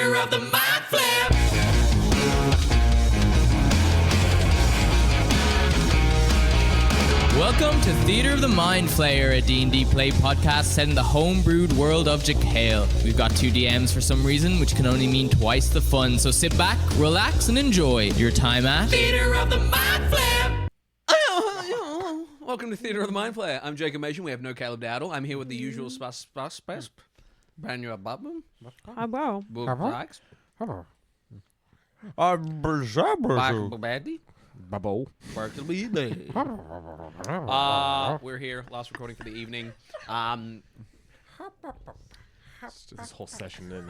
Theater of the Mind Flip. Welcome to Theater of the Mind Flayer, a D&D play podcast set in the homebrewed world of Jekyll. We've got 2 DMs for some reason, which can only mean twice the fun. So sit back, relax, and enjoy your time at Theater of the Mind Flip. Welcome to Theater of the Mind Flayer. I'm Jacob Machin. We have no Caleb Dowdall. I'm here with the usual Danielle Butlin. Hello. Luke Sykes. Briganti. Bubble. We're here. Last recording for the evening. This whole session in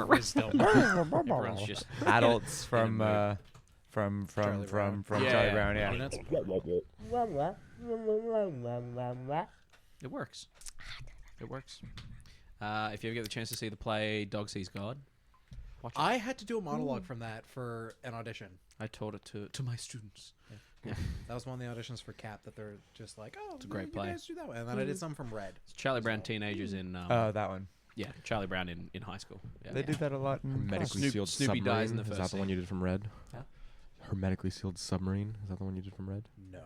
Wisdom. Everyone's just adults from Charlie Brown, yeah. It works. It works. If you ever get the chance to see the play Dog Sees God, watch it. I had to do a monologue from that for an audition. I taught it to my students. Yeah. That was one of the auditions for Cap that they're just like, oh, it's a great you play. guys do that one. And then I did some from Red. It's Charlie Brown teenagers in... that one. Yeah, Charlie Brown in high school. Yeah. They do that a lot in Hermetically sealed Snoopy submarine. dies in the Is first that the one scene. you did from Red? Yeah. Hermetically sealed submarine. Is that the one you did from Red? No.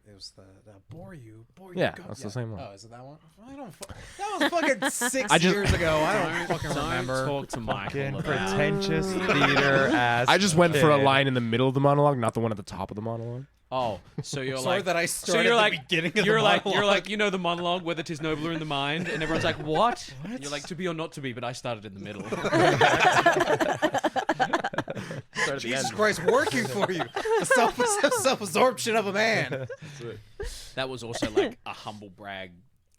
It was the bore you. Yeah, that's the same one. Oh, is it that one? I don't. That was fucking 6 years ago. I don't fucking remember. Don't talk to Michael about pretentious theater ass. I just went for a kid. line in the middle of the monologue, not the one at the top of the monologue. Oh, so you're Sorry like that I so started you're at like the beginning of you're the like monologue. you're like you know the monologue whether 'tis nobler in the mind, and everyone's like what? And you're like to be or not to be, but I started in the middle. Jesus Christ, working for you. The self-absorption of a man. That was also like a humble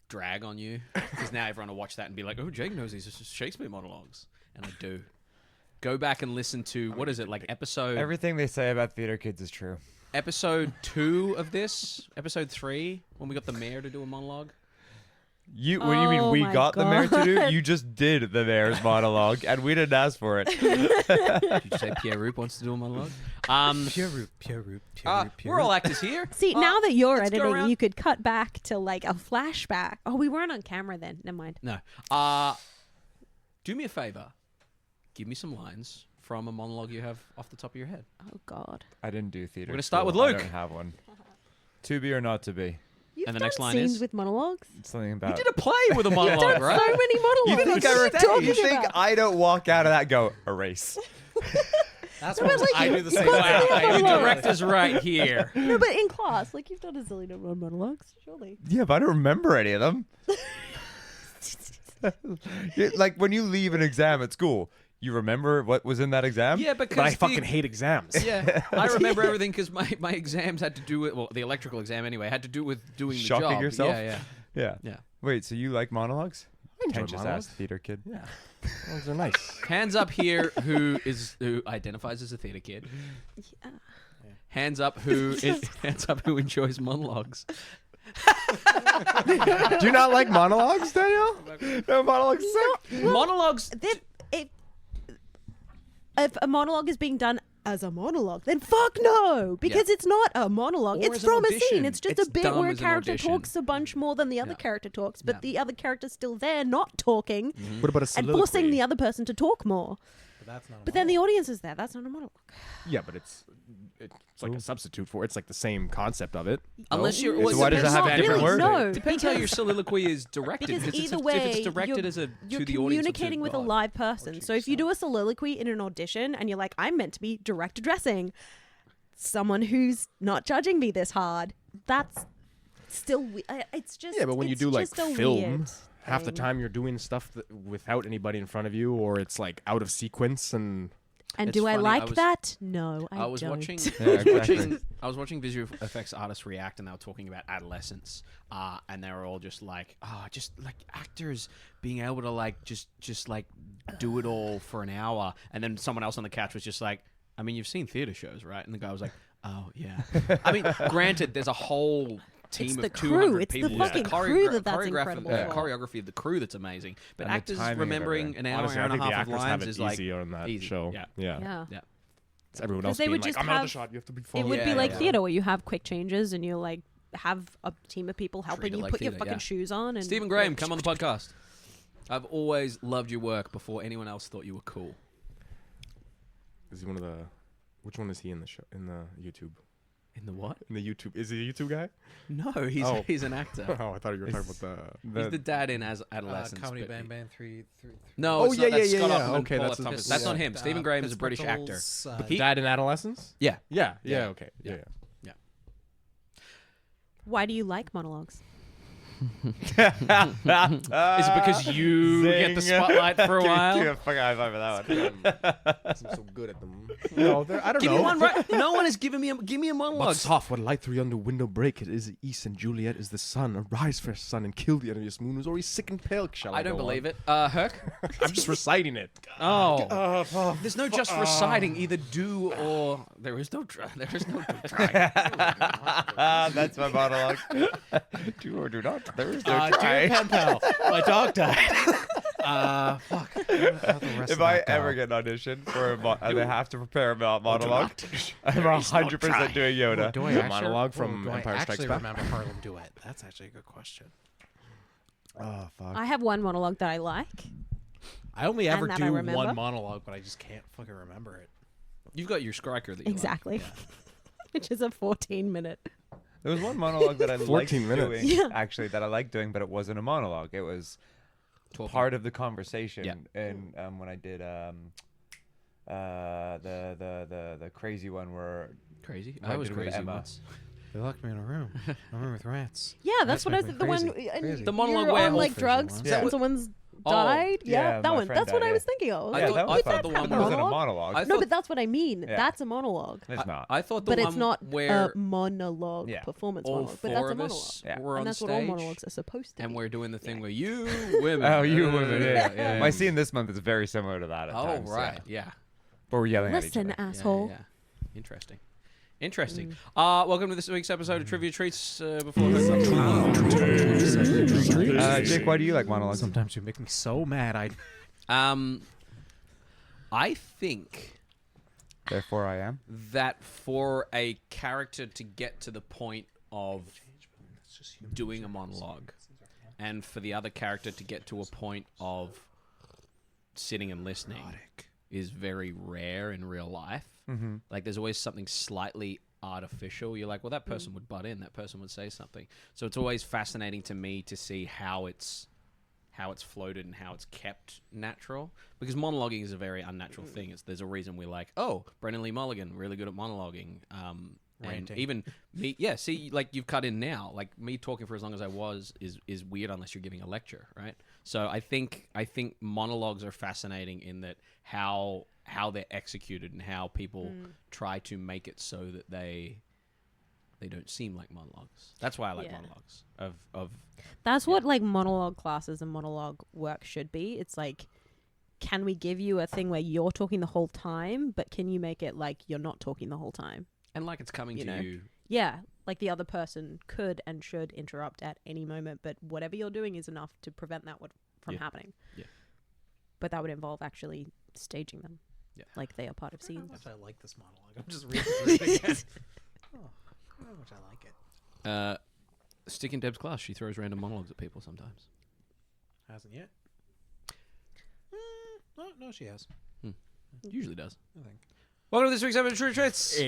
drag on you, because now everyone will watch that and be like, oh, Jake knows these Shakespeare monologues, and I do. Go back and listen to what is it like episode Everything they say about theater kids is true. episode 2 of this, episode 3 when we got the mayor to do a monologue. What do you mean we my got the mayor to do? God. You just did the mayor's monologue, and we didn't ask for it. Did you say Pier'ruup wants to do a monologue? Pier'ruup. We're all actors here. See, now that you're let's go editing, around. you could cut back to like a flashback. Oh, we weren't on camera then. Never mind. No. Do me a favor. Give me some lines from a monologue you have off the top of your head. Oh God. I didn't do theater. We're gonna start with school. Luke. I don't have one. To be or not to be? You've And the done next line scenes is? with monologues. Something about. You did a play with a monologue, You've done right? so many monologues. What are you talking You think about? I don't walk out of that and go erase? That's No, what but, like, I you- do the same you thing. got Wow, the you monologue. director's right here. No, but in class, like you've done a zillion of monologues, surely. Yeah, but I don't remember any of them. Like when you leave an exam at school, you remember what was in that exam? Yeah, because But I fucking hate exams. Yeah, I remember everything because my exams had to do with, well, the electrical exam anyway, had to do with doing the Shocking job. yourself? Yeah. Yeah. Wait, so you like monologues? enjoy Pretentious monologues. ass theater kid. Yeah. Those are nice. Hands up here who identifies as a theater kid. Yeah. Hands up who enjoys monologues. Do you not like monologues, Danielle? No, monologues suck. Monologues. If a monologue is being done as a monologue, then fuck no, because it's not a monologue. Or It's as an from a audition. scene. It's just It's a bit dumb where a as an character audition. talks a bunch more than the other Yeah. character talks, but Yeah. the other character's still there, not talking, What about a and soliloquy? forcing the other person to talk more. But that's not. But then the audience is there. That's not a monologue. Yeah, but it's like a substitute for it's like the same concept of it. Unless you're. So well, why does it depends- have a Not different really, word? no, Depends how because- your soliloquy is directed. Because it's either if way, it's directed you're to the audience, or to communicating with a God. live person. So if you do a soliloquy in an audition and you're like, I'm meant to be direct addressing someone who's not judging me this hard, that's still it's just Yeah, but when you it's do like just a film, weird half the thing. time you're doing stuff without anybody in front of you, or it's like out of sequence and. And It's do I funny, like I was- that? No, I I was don't. watching. Yeah, exactly. I was watching visual effects artists react, and they were talking about adolescence, and they were all just like, just like actors being able to like just like do it all for an hour, and then someone else on the couch was just like, I mean, you've seen theater shows, right? And the guy was like, oh yeah. I mean, granted, there's a whole team It's of the 200 crew. It's the people. fucking crew that's incredible for. choreography of the crew that's amazing. But And the actors timing of remembering everything. an hour, Honestly, hour I and a think the half of actors have lines it is like easier on that easy. show. Yeah. Yeah. Yeah. It's everyone 'Cause else they being would like, just I'm out of the have- shot. You have to be It funny. would Yeah, be like yeah. theater where you have quick changes and you like have a team of people helping Treat it you like put your theatre, fucking yeah. shoes on. And Stephen Graham, come on the podcast. I've always loved your work before anyone else thought you were cool. Is he one of the? Which one is he in the show? In the YouTube? In the what? In the YouTube? Is he a YouTube guy? No, Oh. he's an actor. Oh, I thought you were talking about He's the dad in Adolescence. Comedy but Bang Bang 3. No, Oh, it's yeah, not, that's yeah, Scott yeah. Hoffman and Okay, Paul that's F. not- Thompson. That's not him. Stephen Graham is a British actor. the Dad in Adolescence. Yeah. Yeah. Yeah. Okay. Yeah. Why do you like monologues? Is it because you get the spotlight for a while? Give a fucking high five for that one. I'm so good at them. No, I don't Give know. me one right. No one has given me give me a monologue. But soft, what light through yonder window break, it is the east, and Juliet is the sun. Arise, fair sun, and kill the envious moon, who's already sick and pale. Shall I don't go believe on? it. Herc? I'm just reciting it. Oh. There's no just reciting. Either do or there is no try. There is no try. That's my monologue. Do or do not. There is no Dear try. pen pal, my dog died. Fuck. If I ever get an audition for and they have to prepare a monologue, I'm 100% doing Yoda. Do I The actually, monologue from do I Empire Strikes actually Back? remember Harlem Duet? That's actually a good question. Oh fuck. I have one monologue that I like. I only ever that I do remember. one monologue, but I just can't fucking remember it. You've got your striker that you Exactly. Like. Which is a 14-minute. There was one monologue that I liked 14 minutes. doing, actually, that I liked doing, but it wasn't a monologue. It was Talking. part of the conversation. Yeah. And when I did the crazy one where Crazy. I I was did it with crazy Emma. once. They locked me in a room. with rats. Yeah, that's what I makes think. me The one crazy. and Crazy. The monologue you're where on like Wolf is drugs one. Yeah. and someone's Oh, died. yeah, Yeah, that my one. friend That's what died, I was yeah. thinking of. I yeah, thought- that I was thought fun. the It one wasn't a monologue? monologue. I No, thought- but that's what I mean. Yeah. That's a monologue. It's not. I thought the But one it's not where a monologue Yeah. performance all monologue. But four that's a of monologue. us Yeah. were on And that's stage, what all monologues are supposed to and be. we're doing the thing where you women. Oh, you women. Yeah. yeah. My scene this month is very similar to that. At Oh times, right, yeah. But we're yelling at each Listen, other. asshole. Yeah. Interesting. Welcome to this week's episode of Trivia Treats. Before Jake, why do you like monologues? Sometimes you make me so mad. I think Therefore, I am. that for a character to get to the point of doing a monologue, and for the other character to get to a point of sitting and listening, is very rare in real life. Mm-hmm. Like, there's always something slightly artificial. You're like, well, that person would butt in, that person would say something. So it's always fascinating to me to see how it's floated and how it's kept natural, because monologuing is a very unnatural thing. There's a reason we're like, oh, Brendan Lee Mulligan, really good at monologuing. And Ranting. even me, yeah, see, like, you've cut in now, like, me talking for as long as I was is weird unless you're giving a lecture, right? So I think monologues are fascinating in that how they're executed and how people try to make it so that they don't seem like monologues. That's why I like Yeah. monologues of That's what like monologue classes and monologue work should be. It's like, can we give you a thing where you're talking the whole time, but can you make it like you're not talking the whole time? and like it's coming You to know. you. Yeah, like the other person could and should interrupt at any moment, but whatever you're doing is enough to prevent that from Yeah. happening. Yeah. But that would involve actually staging them. Yeah. Like they are part of scenes. I like this monologue. I'm just reading through it again. I don't know how much I like it. Stick in Deb's class, she throws random monologues at people sometimes. Hasn't yet. No, she has. Usually does. I think. Welcome to this week's episode of True Treats.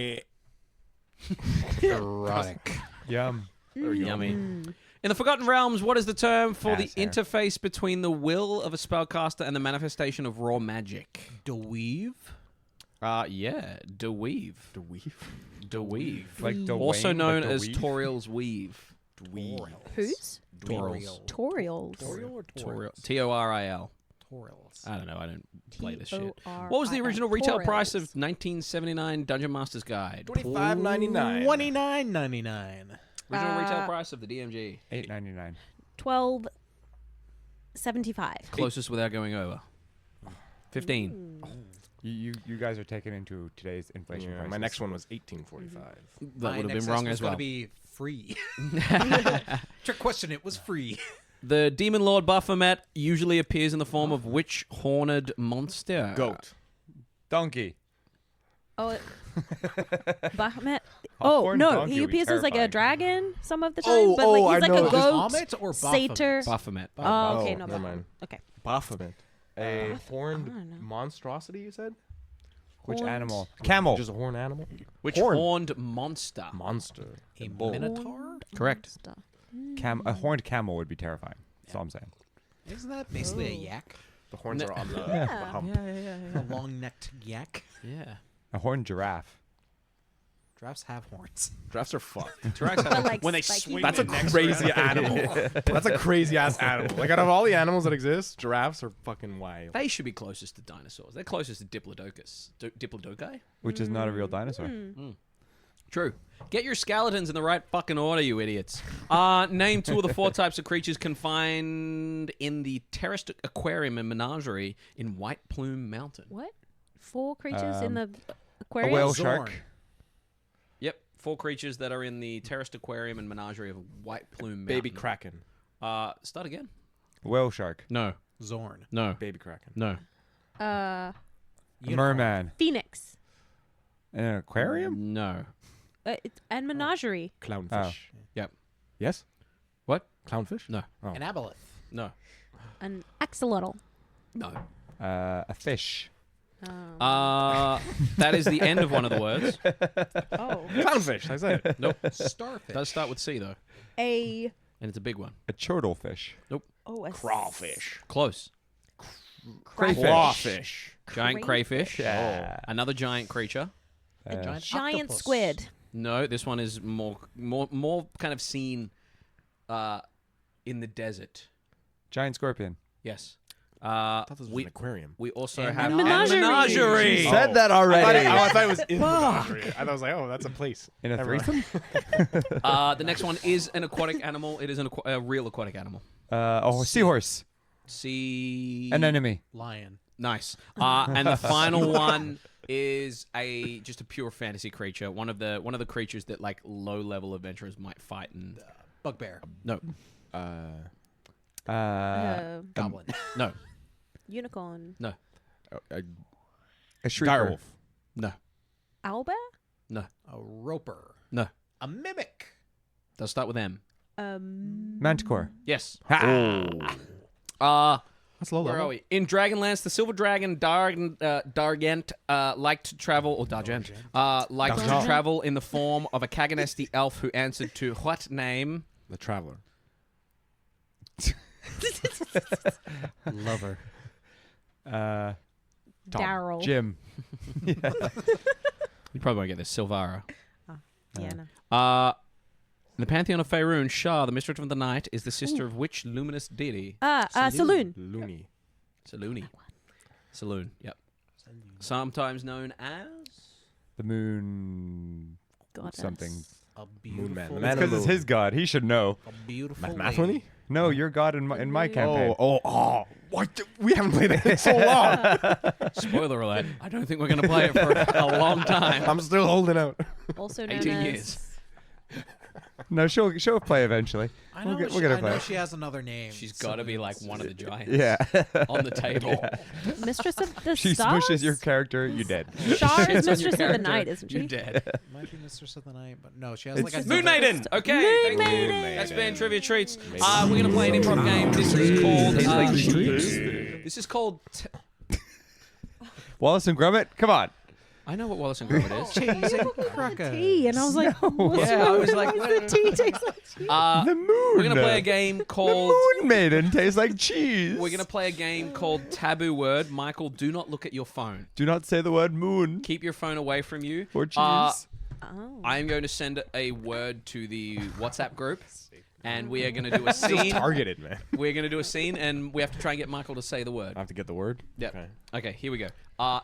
Erotic. Yum. Yummy. In the Forgotten Realms, what is the term for the Ass hair. interface between the will of a spellcaster and the manifestation of raw magic? Deweave? Yeah, deweave. Deweave. Like Dwayne, Also but known as Dweeb. Toriel's weave. Whose? Toriel's. Toriels. Toriel or Toriel. Toriel? T-O-R-I-L. Toriels. I don't know. I don't play this shit. T-O-R-I-L. What was the original retail price of Toriels. 1979 Dungeon Master's Guide? $25.99. $29.99. Original retail price of the DMG. $8.99. $12.75. Closest without going over. 15. You guys are taking into today's inflation Yeah, prices. my next one was $18.45. That would have been wrong as well. It's going to be free. Trick question. It was free. The Demon Lord Baphomet usually appears in the form of which horned monster? Goat. Donkey. Oh, Bahamut. Oh horned no, donkey he would be appears as like a terrifying. dragon some of the time, Oh, but oh, like I he's like know. a Is goat, Bahamut or satyr. Baphomet. Oh, okay, Oh, no, never Bahamut. mind. Okay. Baphomet. A horned don't know. monstrosity, you said? Which Horned. animal? Camel. Just a horned animal? Which Horned. horned monster? Monster. A bull. minotaur? Correct. Stuff. A horned camel would be terrifying. That's all I'm saying. Isn't that basically a yak? The horns are on the hump. A long-necked yak? Yeah. A horned giraffe. Giraffes have horns. Giraffes are fucked. But, like, when they spiky. swing That's a their necks crazy around. animal. That's a crazy ass animal. Like out of all the animals that exist, giraffes are fucking wild. They should be closest to dinosaurs. They're closest to Diplodocus. Diplodocus? Which is not a real dinosaur. True. Get your skeletons in the right fucking order, you idiots. Name 2 of the 4 types of creatures confined in the terraced aquarium and menagerie in White Plume Mountain. What? 4 creatures in the A aquarium? whale Zorn. shark. Yep. 4 creatures that are in the terraced aquarium and menagerie of White Plume Mountain. Baby kraken. Start again. Whale shark. No. Zorn. No. Baby kraken. No. A Unicorn. merman. Phoenix. In an aquarium? No. And menagerie. Clownfish. Yep. Yes? What? Clownfish? No. An aboleth. No. An axolotl. No. A fish. That is the end of one of the words. Oh. Clownfish, I said it. Nope. Starfish. Does start with C though, A. and it's a big one. A chortlefish. Oh, a Crawfish. Close. Crayfish. Clawfish. Giant crayfish. Yeah. Another giant creature. A giant giant octopus. squid. No, this one is more kind of seen in the desert. Giant scorpion. Yes. I thought this was an aquarium. We also And have menagerie. menagerie. You said that already. I thought it was in the menagerie. I thought it was like, oh, that's a place. In a Never mind. threesome? The next one is an aquatic animal. It is a real aquatic animal. Seahorse. Sea. An enemy. Lion. Nice. And the final one is just a pure fantasy creature. One of the creatures that like low level adventurers might fight and Bugbear. no, Goblin. no, Unicorn. no, A shrieker. Direwolf. no, Owlbear. no, A roper. no. A mimic. They'll start with M. Manticore. Yes. That's low Where level. are we? In Dragonlance, the silver dragon Dargent liked to travel, or Dargent, liked to Dargent. travel in the form of a Kaganesti elf who answered to what name? The Traveler. Lover. Daryl. Jim. You probably won't get this. Silvara. Yeah, no. In the pantheon of Faerun, Shah, the mistress of the night, is the sister of which luminous deity? Saloon. Looney. Saloon. Saloon. Yep. Sometimes known as. The moon. Goddess. Something. A beautiful. Man. The It's man because it's his god. He should know. A beautiful. Mathematically? lady. No, your god in my campaign. Oh. What? We haven't played it in so long. Spoiler alert. I don't think we're going to play it for a long time. I'm still holding out. Also known 18 as. years. No, she'll play eventually. I know, We'll I get know play. she has another name. She's got to be like one of the giants Yeah. on the table. Mistress of the She Stars? smushes your character, you're dead. Shar is It's on your Mistress of the character, Night, isn't she? You're dead. Might be Mistress of the Night, but no, she has It's like a Moon Maiden. Okay. thank you. That's been Trivia Treats. We're going to play an improv game. This is called. This is called. Wallace and Gromit, come on. I know what Wallace and Gromit is. cheese and cracker. Tea, and I was like, what's Yeah, I wrong was with like, the tea tastes like tea? The moon. We're going to play a game The called. moon maiden tastes like cheese. We're going to play a game called Taboo Word. Michael, do not look at your phone. Do not say the word moon Keep your phone away from you. or cheese. Oh. I am going to send a word to the WhatsApp group, and we are going to do a Still scene. targeted, man. We're going to do a scene, and we have to try and get Michael to say the word. I have to get the word. Yep. Okay. Okay, here we go.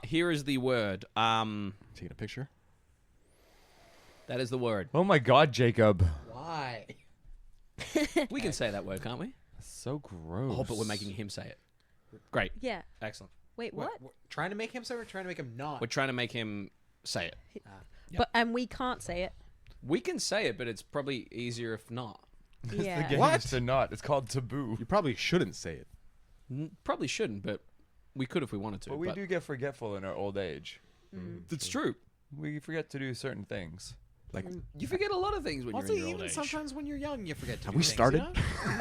Here is the word. Taking a picture. That is the word. Oh my god, Jacob. Why? We can say that word, can't we? So gross. Oh, but we're making him say it. Great. Yeah. Excellent. Wait, what? Trying to make him say or trying to make him not? We're trying to make him say it. And we can't say it. We can say it, but it's probably easier if not. Yeah. The game is to not. It's called taboo. You probably shouldn't say it. Probably shouldn't, but we could if we wanted to. But we do get forgetful in our old age. It's true. we forget to do certain things. Like, You forget a lot of things when Also, you're in your old even age. sometimes when you're young, you forget to have do we things, started? you know?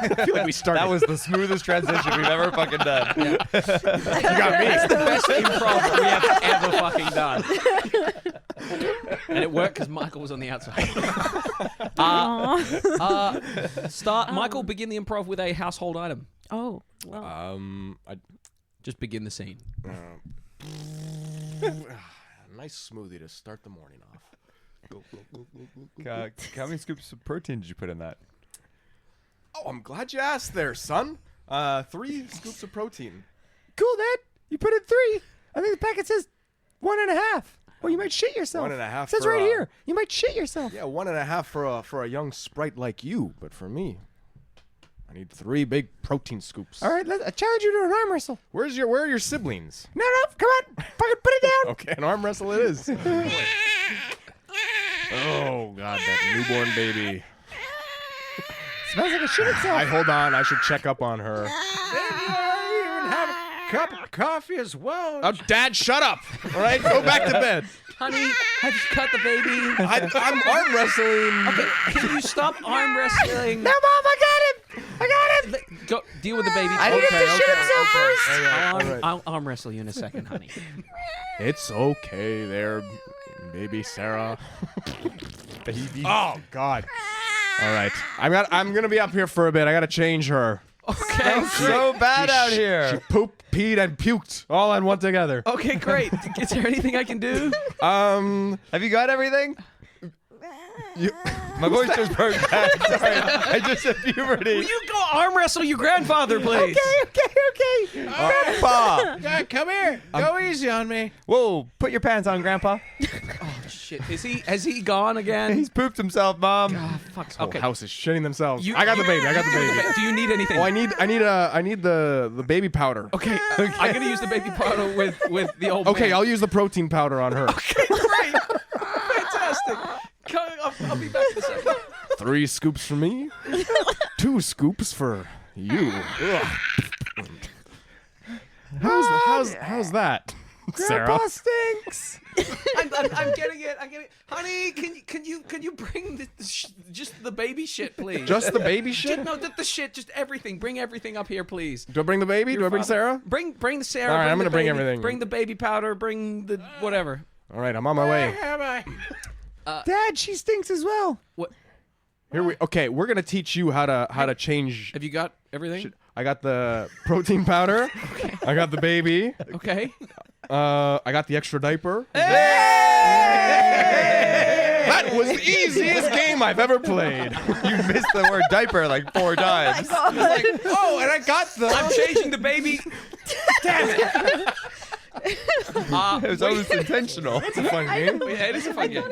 I feel like we started. That was the smoothest transition we've ever fucking done. You got me. It's the best improv we have ever fucking done. And it worked because Michael was on the outside. Michael, begin the improv with a household item. Oh, well. Just begin the scene. Nice smoothie to start the morning off. How many scoops of protein did you put in that? Oh, I'm glad you asked there, son. 3 scoops of protein. Cool, Dad. You put in 3. I think the packet says 1.5. Well, you might shit yourself. 1.5 It says for, right here. You might shit yourself. Yeah, 1.5 for a young sprite like you, but for me, I need 3 big protein scoops. All right, I challenge you to an arm wrestle. Where are your siblings? No, come on. Fucking put it down. Okay, an arm wrestle it is. Oh God, that newborn baby. Smells like a shit itself. Hold on, I should check up on her. Even have a cup of coffee as well. Oh, Dad, shut up! All right, go back to bed. Honey, have you cut the baby? I'm arm wrestling. Okay, can you stop arm wrestling? No, Mom, I got him. Go deal with the baby. I need him to shit himself first. All right. I'll arm wrestle you in a second, honey. It's okay there, baby Sarah. Oh God. All right, I'm gonna be up here for a bit. I gotta change her. Okay. So bad out She here. pooped, peed, and puked all in one together. Okay, great. Is there anything I can do? Have you got everything? My voice just broke back. Sorry, I just said puberty. Will you go arm wrestle your grandfather, please? Okay. Grandpa! Dad, come here. Go easy on me. Whoa, put your pants on, Grandpa. Shit. Has he gone again? He's pooped himself, Mom. Fuck. Whole Okay. house is shitting themselves. You- I got the baby. Do you need anything? Oh, I need the baby powder. Okay. I'm gonna use the baby powder with the old. Okay, man. I'll use the protein powder on her. Okay, great. Fantastic. I'll be back in a second. 3 scoops for me. 2 scoops for you. How's that, Sarah? Grandpa stinks. I'm getting it. Honey, can you bring just the baby shit, please? Just the baby shit? No, the shit, just everything. Bring everything up here, please. Do I bring the baby? Do I bring Sarah? Bring the Sarah. All right, I'm the gonna bring baby, everything. Bring the baby powder. Bring the whatever. All right, I'm on my way. Am I? Dad, she stinks as well. What? Okay, we're gonna teach you how to change. Have you got everything? I got the protein powder. I got the baby. Okay. I got the extra diaper. That was the easiest game I've ever played. You missed the word diaper like 4 times. Oh, and I got the. I'm changing the baby. Damn it. It was almost intentional. It's a fun game. Yeah, it is a fun game.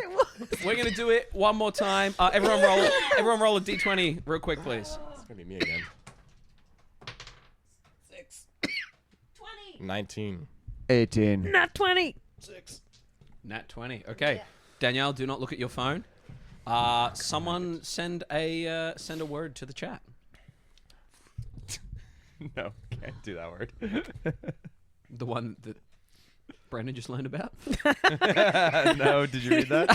We're gonna do it one more time. Everyone roll a d20 real quick, please. It's gonna be me again. 19. 18. Not 20. Nat 20. Okay. Danielle, do not look at your phone. Someone send a word to the chat. No, can't do that word. The one that Brandon just learned about. No, did you read that?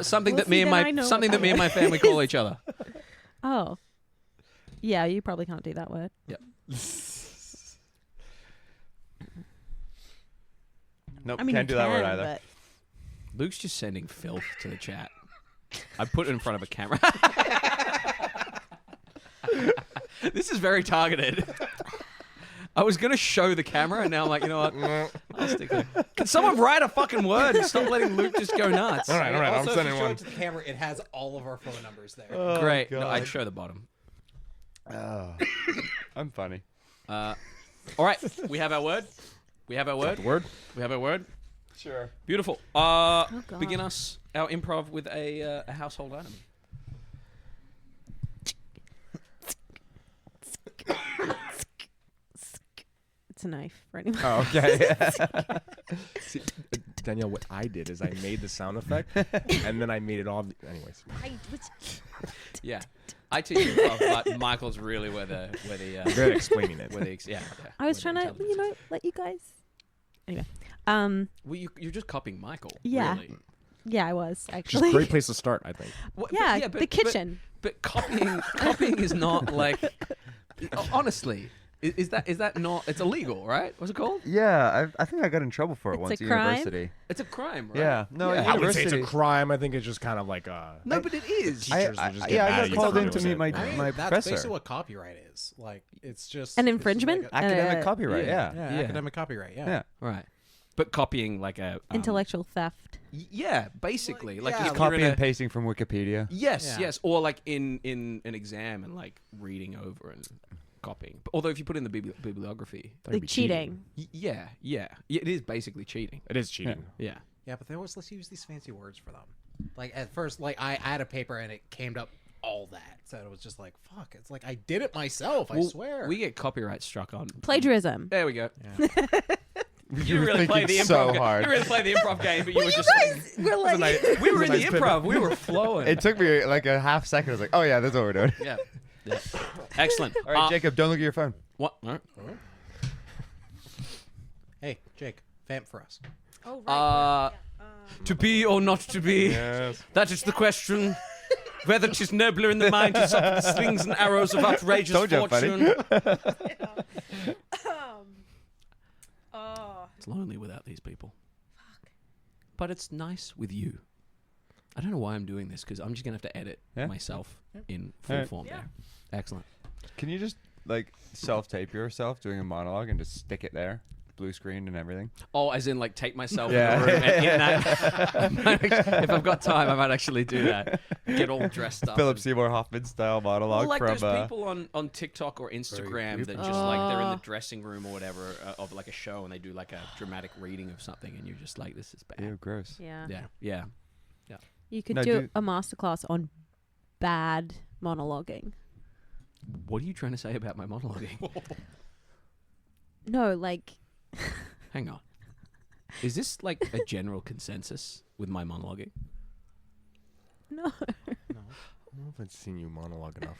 Something We'll that me see and that I my know something that about me and my family call each other. Oh. Yeah, you probably can't do that word. Yep. Nope, I mean, can't you do that word can, either. but- Luke's just sending filth to the chat. I put it in front of a camera. This is very targeted. I was gonna show the camera, and now I'm like, you know what? I'll stick with it. Can someone write a fucking word and stop letting Luke just go nuts? All right, I'm Also, if sending you show one. it to the camera, it has all of our phone numbers there. Great. No, I'd show the bottom. I'm funny. All right, we have our word. We have our word. Word. We have our word. Sure. Beautiful. God. Begin us our improv with a household item. It's a knife for anyone. Oh, okay. See, Danielle, what I did is I made the sound effect, and then I made it all. Anyways. Yeah, I teach improv, but Michael's really where the Good at explaining it. yeah. I was trying to, let you guys Anyway, Well, you're just copying Michael. Yeah. Really. yeah, I was Just actually. a great place to start, I think. What- yeah, but- the kitchen. But copying is not like. Honestly, is that not? It's illegal, right? What's it called? Yeah, I think I got in trouble for it It's once a at crime? university. It's a crime, right? Yeah. No, Yeah. at I wouldn't say it's a university. crime. I think it's just kind of like No, but it is. Teachers will just get yeah, mad I at got you called for in to doing meet my it. I mean, my that's professor. basically what copyright is. Like, it's just An it's just infringement? like Academic copyright. yeah. yeah, Yeah. academic copyright. Yeah. Yeah. Right. But copying like a Intellectual theft. Yeah, basically, like yeah, if you're Copy in a- and pasting from Wikipedia. Yes, Yeah. yes, or like in an exam and like reading over and copying. But although if you put in the bibliography, That'd Like be cheating. yeah, it is basically cheating. It is cheating. Yeah. Yeah, but let's use these fancy words for them. Like at first, like I had a paper and it came up all that, so it was just like fuck. It's like I did it myself. I Well, swear. we get copyright struck on. Plagiarism. There we go. Yeah. You really played the improv so game. hard. You really played the improv game, but you were just. We're like, We were in the improv. We were flowing. It took me like a half second. I was like, oh yeah, that's what we're doing. Yeah. Yeah. Excellent. All right, Jacob, don't look at your phone. What? All right. Hey, Jake, vamp for us. oh, right. To be or not to be? Yes. That is the question. Whether 'tis nobler in the mind to suffer the slings and arrows of outrageous Told you, buddy. fortune. Oh. It's lonely without these people. But it's nice with you. I don't know why I'm doing this because I'm just gonna have to edit Yeah. myself in full Alright. form there. Excellent. Can you just like self-tape yourself doing a monologue and just stick it there, blue screened and everything? Oh, as in like take myself Yeah. in the room and in that. I might if I've got time, I might actually do that. Get all dressed up. Philip and- Seymour Hoffman style monologue Well, like from. there's people on TikTok or Instagram that just like they're in the dressing room or whatever of like a show and they do like a dramatic reading of something and you're just like, this is bad. Ew, gross. Yeah. Yeah, yeah. You could No, do do- a masterclass on bad monologuing. What are you trying to say about my monologuing? No, like, Hang on. Is this like a general consensus with my monologuing? no. I don't know if I've seen you monologue enough.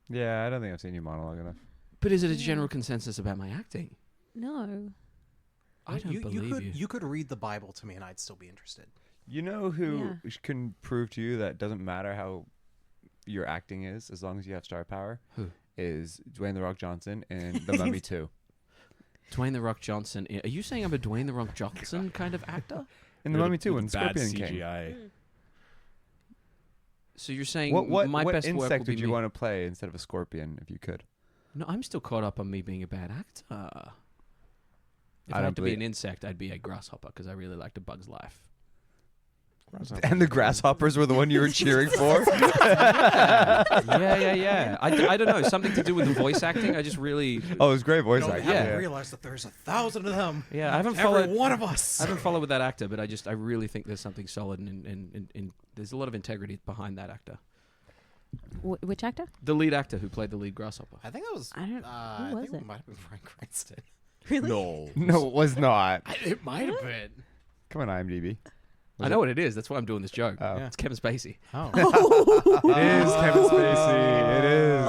Yeah, I don't think I've seen you monologue enough. But is it a general consensus about my acting? No. I don't believe you. You could read the Bible to me and I'd still be interested. You know who can prove to you that it doesn't matter how your acting is as long as you have star power? Who? Is Dwayne The Rock Johnson in The Mummy 2. Dwayne The Rock Johnson. Are you saying I'm a Dwayne The Rock Johnson kind of actor? In The Mummy 2 when bad Scorpion King. CGI. So you're saying What my best work will insect be would you me? want to play instead of a scorpion if you could? No, I'm still caught up on me being a bad actor. If I I don't had to be believe- an insect, I'd be a grasshopper because I really liked A Bug's Life. And the grasshoppers were the one you were cheering for? Yeah. I don't know. Something to do with the voice acting. I just really... Oh, it was great voice You acting. yeah. haven't realized that there's 1,000 of them. Yeah, I haven't Every followed... one of us. I haven't followed with that actor, but I really think there's something solid and there's a lot of integrity behind that actor. Which actor? The lead actor who played the lead grasshopper. I think that was. I don't- I who was think it? it might have been Frank Cranston. Really? No. No, it was not. It might have been. Come on, IMDb. I know what it is. That's why I'm doing this joke. Oh. Yeah. It's Kevin Spacey. Oh. It is Kevin Spacey. It is.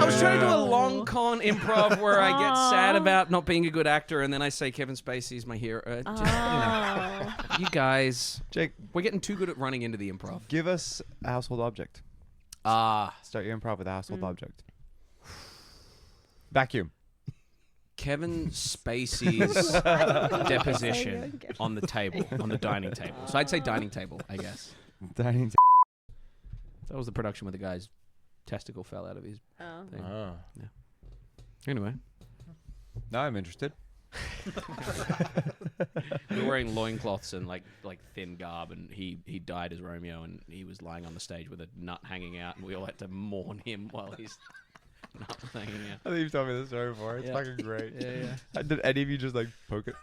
I was trying to do a long con improv where I get sad about not being a good actor, and then I say Kevin Spacey's my hero. Just, Oh. you guys, Jake, we're getting too good at running into the improv. give us a household object. Start your improv with a household object. Vacuum. Kevin Spacey's deposition on the table, on the dining table. So I'd say dining table, I guess. Dining That was the production where the guy's testicle fell out of his Oh. thing. Ah. Anyway, Now I'm interested. we were wearing loincloths and like thin garb, and he died as Romeo, and he was lying on the stage with a nut hanging out, and we all had to mourn him while he's nut hanging out. I think you've told me this story before. It's Yeah. fucking great. Yeah. Did any of you just like poke it?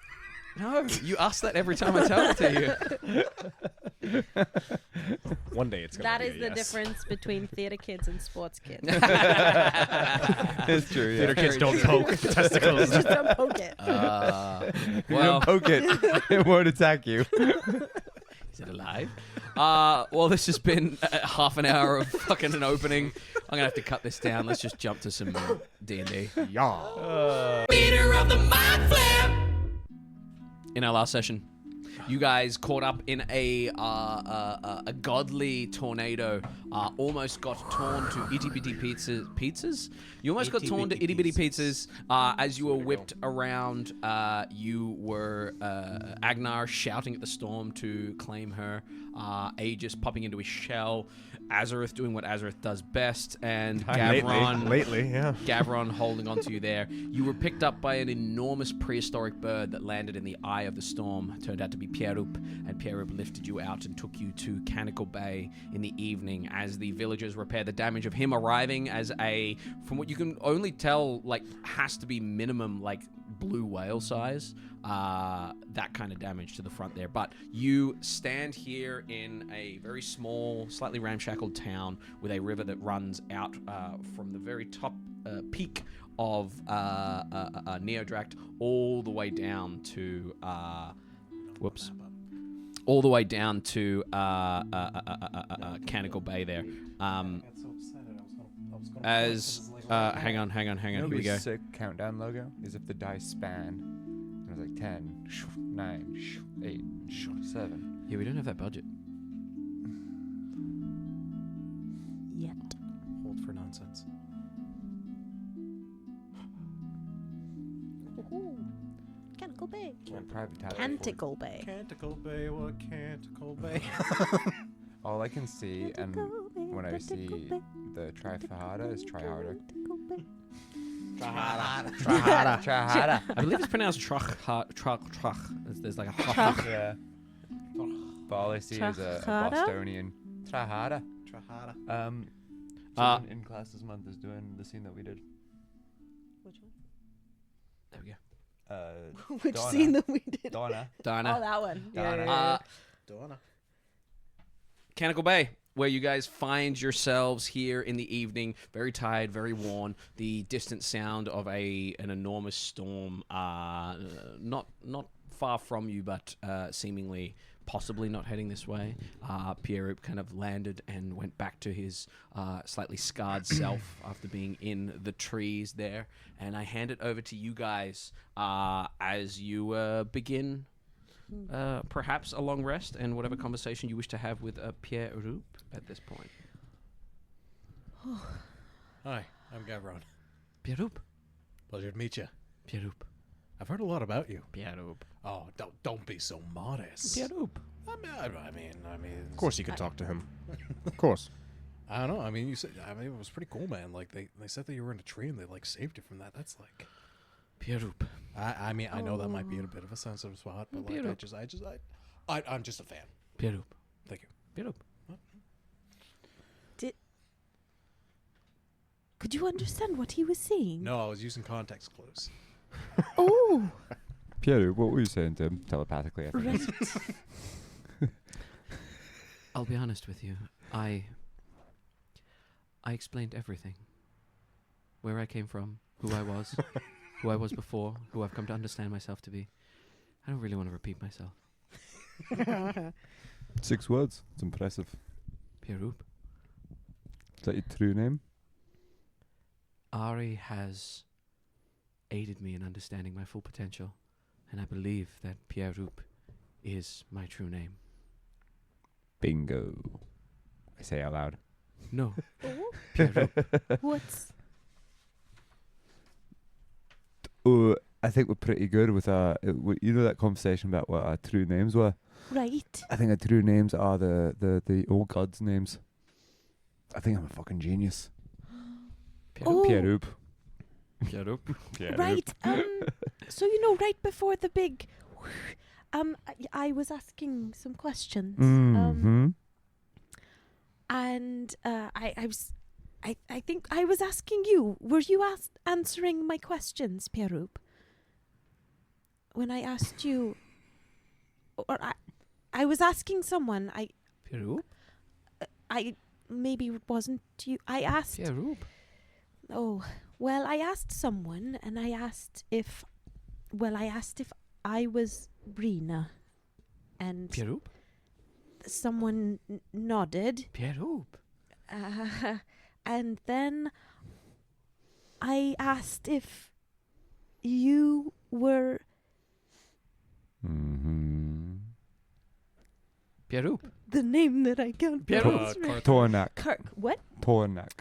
No, you ask that every time I tell it to you. One day it's gonna That be is a the yes. difference between theater kids and sports kids. It's true. Theater Yeah. kids don't poke testicles. Just don't poke it. You Well, don't poke it. It won't attack you. is it alive? Well, this has been half an hour of fucking an opening. I'm gonna have to cut this down. Let's just jump to some D&D. Yeah. Leader of the mind flip. in our last session, you guys caught up in a godly tornado. Almost got torn to itty bitty pizzas. You almost got torn to itty bitty pizzas as you were whipped around. You were Agenar shouting at the storm to claim her. Aegis popping into his shell. Azorith doing what Azorith does best, and Gavron Lately, yeah. Gavron holding onto you there. You were picked up by an enormous prehistoric bird that landed in the eye of the storm. It turned out to be Pier'ruup, and Pier'ruup lifted you out and took you to Canical Bay in the evening as the villagers repair the damage of him arriving as from what you can only tell, like, has to be minimum, like, blue whale size. That kind of damage to the front there. But you stand here in a very small, slightly ramshackled town with a river that runs out from the very top peak of Neodract all the way down to all the way down to Canical Bay there. Hang on. Here we go. Sick countdown logo is if the dice span. It was like 10, 9, 8, 7. Yeah, we don't have that budget. Yet. Hold for nonsense. Canticle Bay. Private tab. Canticle Bay. Canticle Bay, what Canticle Bay? All I can see, and Canticle Bay, when I see Canticle Bay. the trifajada is try harder. Canticle Bay. Trahada. I believe it's pronounced trach. There's like a Yeah. But all I see is a Trahada? Bostonian. Trahada. Trahada. Someone in class this month is doing the scene that we did. Which one? There we go. Which Donna. scene that we did? Donna. Donna. Oh, that one. Donna. Donna. Canical Bay, where you guys find yourselves here in the evening, very tired, very worn. The distant sound of an enormous storm, not far from you, but seemingly possibly not heading this way. Pier'ruup kind of landed and went back to his slightly scarred self after being in the trees there. And I hand it over to you guys as you begin perhaps a long rest and whatever conversation you wish to have with Pier'ruup at this point. Hi, I'm Gavron. Pier'ruup. Pleasure to meet you. Pier'ruup. I've heard a lot about you. Pier'ruup. Oh, don't be so modest. Pier'ruup. I mean, Of course you can talk to him. Of course. I don't know. I mean, you said. I mean, it was pretty cool, man. Like they said that you were in a tree and they like saved you from that. That's like. Pier'ruup. I mean, I know that might be in a bit of a sensitive spot, but like, I'm just a fan. Pier'ruup. Thank you. Pier'ruup. Could you understand what he was saying? No, I was using context clues. Oh, Pierre, what were you saying to him telepathically? I think. right. I'll be honest with you. I explained everything. Where I came from, who I was, who I was before, who I've come to understand myself to be. I don't really want to repeat myself. 6 words. It's impressive. Pier'ruup. Is that your true name? Ari has aided me in understanding my full potential, and I believe that Pier'ruup is my true name. Bingo. I say out loud. No. Oh, Pier'ruup. what's I think we're pretty good with you know that conversation about what our true names were? right? I think our true names are the old gods' names. I think I'm a fucking genius. Oh. Pier'ruup. Pier'ruup. Right. So right before the big, I was asking some questions. Mm-hmm. And I think I was asking you. Were you answering my questions, Pier'ruup? When I asked you, or I was asking someone. Pier'ruup. I maybe it wasn't you. I asked. Pier'ruup. Oh, well, I asked someone, and I asked if I was Brina, and Pier'ruup. someone nodded, Pier'ruup. and then I asked if you were Pier'ruup. The name that I can't pronounce. Tornak. Kirk. What? Tornak.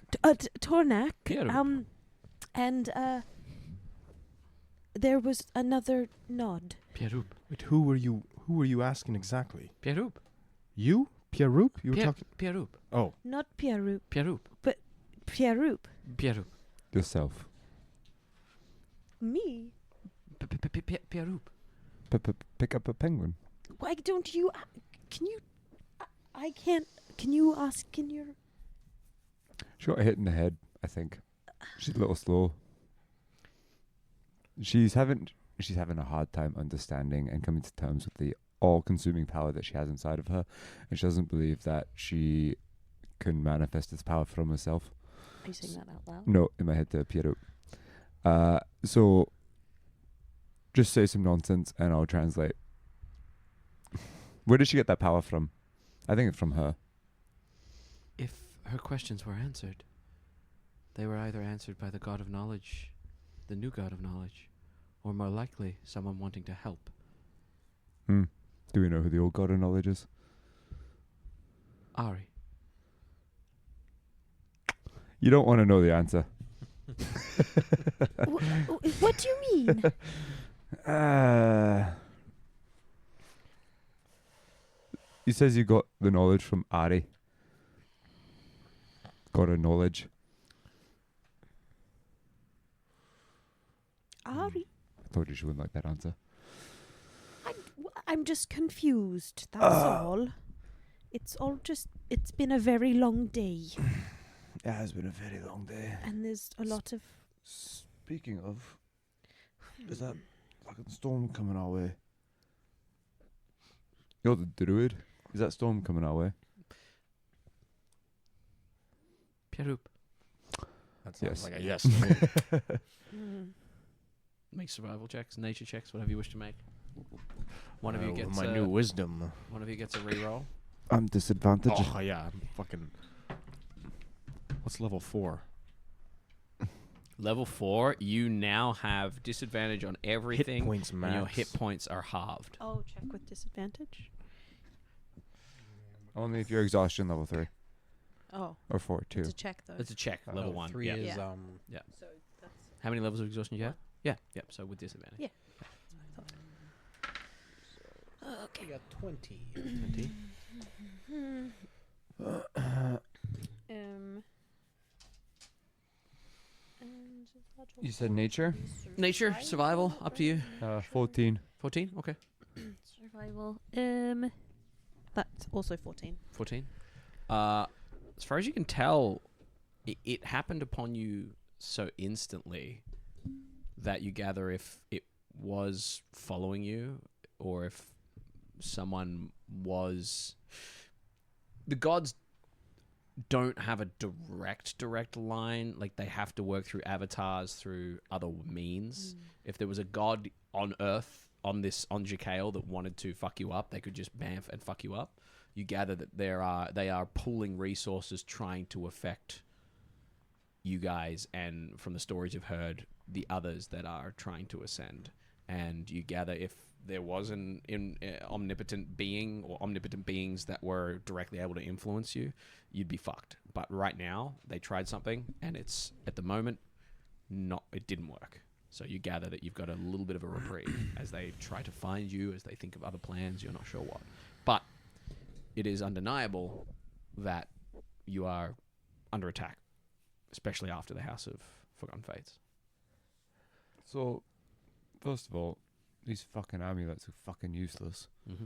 Tornak. Pier'ruup. And there was another nod. Pier'ruup. Wait, who were you asking exactly? Pier'ruup. You? Pier'ruup? You were talking. Pier'ruup. Oh, Not Pier'ruup, Pier'ruup. but Pier'ruup. Pier'ruup. Yourself. Me? Pier'ruup. Pick up a penguin. Why don't you? Can you? I can't. Can you ask in your? She got hit in the head, I think. She's a little slow. She's having a hard time understanding and coming to terms with the all-consuming power that she has inside of her, and she doesn't believe that she can manifest this power from herself. Are you saying that out loud? No, in my head to Pier'ruup. So just say some nonsense and I'll translate. Where did she get that power from? I think it's from her. If her questions were answered, they were either answered by the god of knowledge, the new god of knowledge, or more likely, someone wanting to help. Do we know who the old god of knowledge is? Ari. You don't want to know the answer. What do you mean? He says you got the knowledge from Ari. God of knowledge. Ari, I told you she wouldn't like that answer. I'm just confused. That's all. It's been a very long day, yeah, it's been a very long day. and there's a lot of. Speaking of, is that fucking storm coming our way? You're the druid. Is that storm coming our way? Pier'ruup. That sounds Yes. like a yes to me. Make survival checks, nature checks, whatever you wish to make. One of you With gets my a, new wisdom. One of you gets a reroll. I'm disadvantaged. Oh yeah, I'm fucking. What's level 4? Level 4, you now have disadvantage on everything. Hit points and your max. hit points are halved. Oh, check with disadvantage. Only if you're exhaustion level 3 Oh, or 4 too. it's a check though. It's a check, level 1. 3 Yeah. is Yeah. So that's. How many levels of exhaustion do you have? Yeah, yep, so with disadvantage. Yeah. Okay. We got 20. 20. You said nature? Nature, survival, up to you. 14. 14, okay. Survival. That's also 14. 14. As far as you can tell, it happened upon you so instantly that you gather if it was following you or if someone was... The gods don't have a direct line. Like, they have to work through avatars, through other means. If there was a god on Earth, on Jekyll, that wanted to fuck you up, they could just bamf and fuck you up. You gather that they are pooling resources trying to affect you guys, and from the stories you've heard, the others that are trying to ascend. And you gather if there was an omnipotent being or omnipotent beings that were directly able to influence you, you'd be fucked. But right now, they tried something, and it's, at the moment, it didn't work. So you gather that you've got a little bit of a reprieve as they try to find you, as they think of other plans, you're not sure what. But it is undeniable that you are under attack, especially after the House of Forgotten Fates. So, first of all, these fucking amulets are fucking useless. Mm-hmm.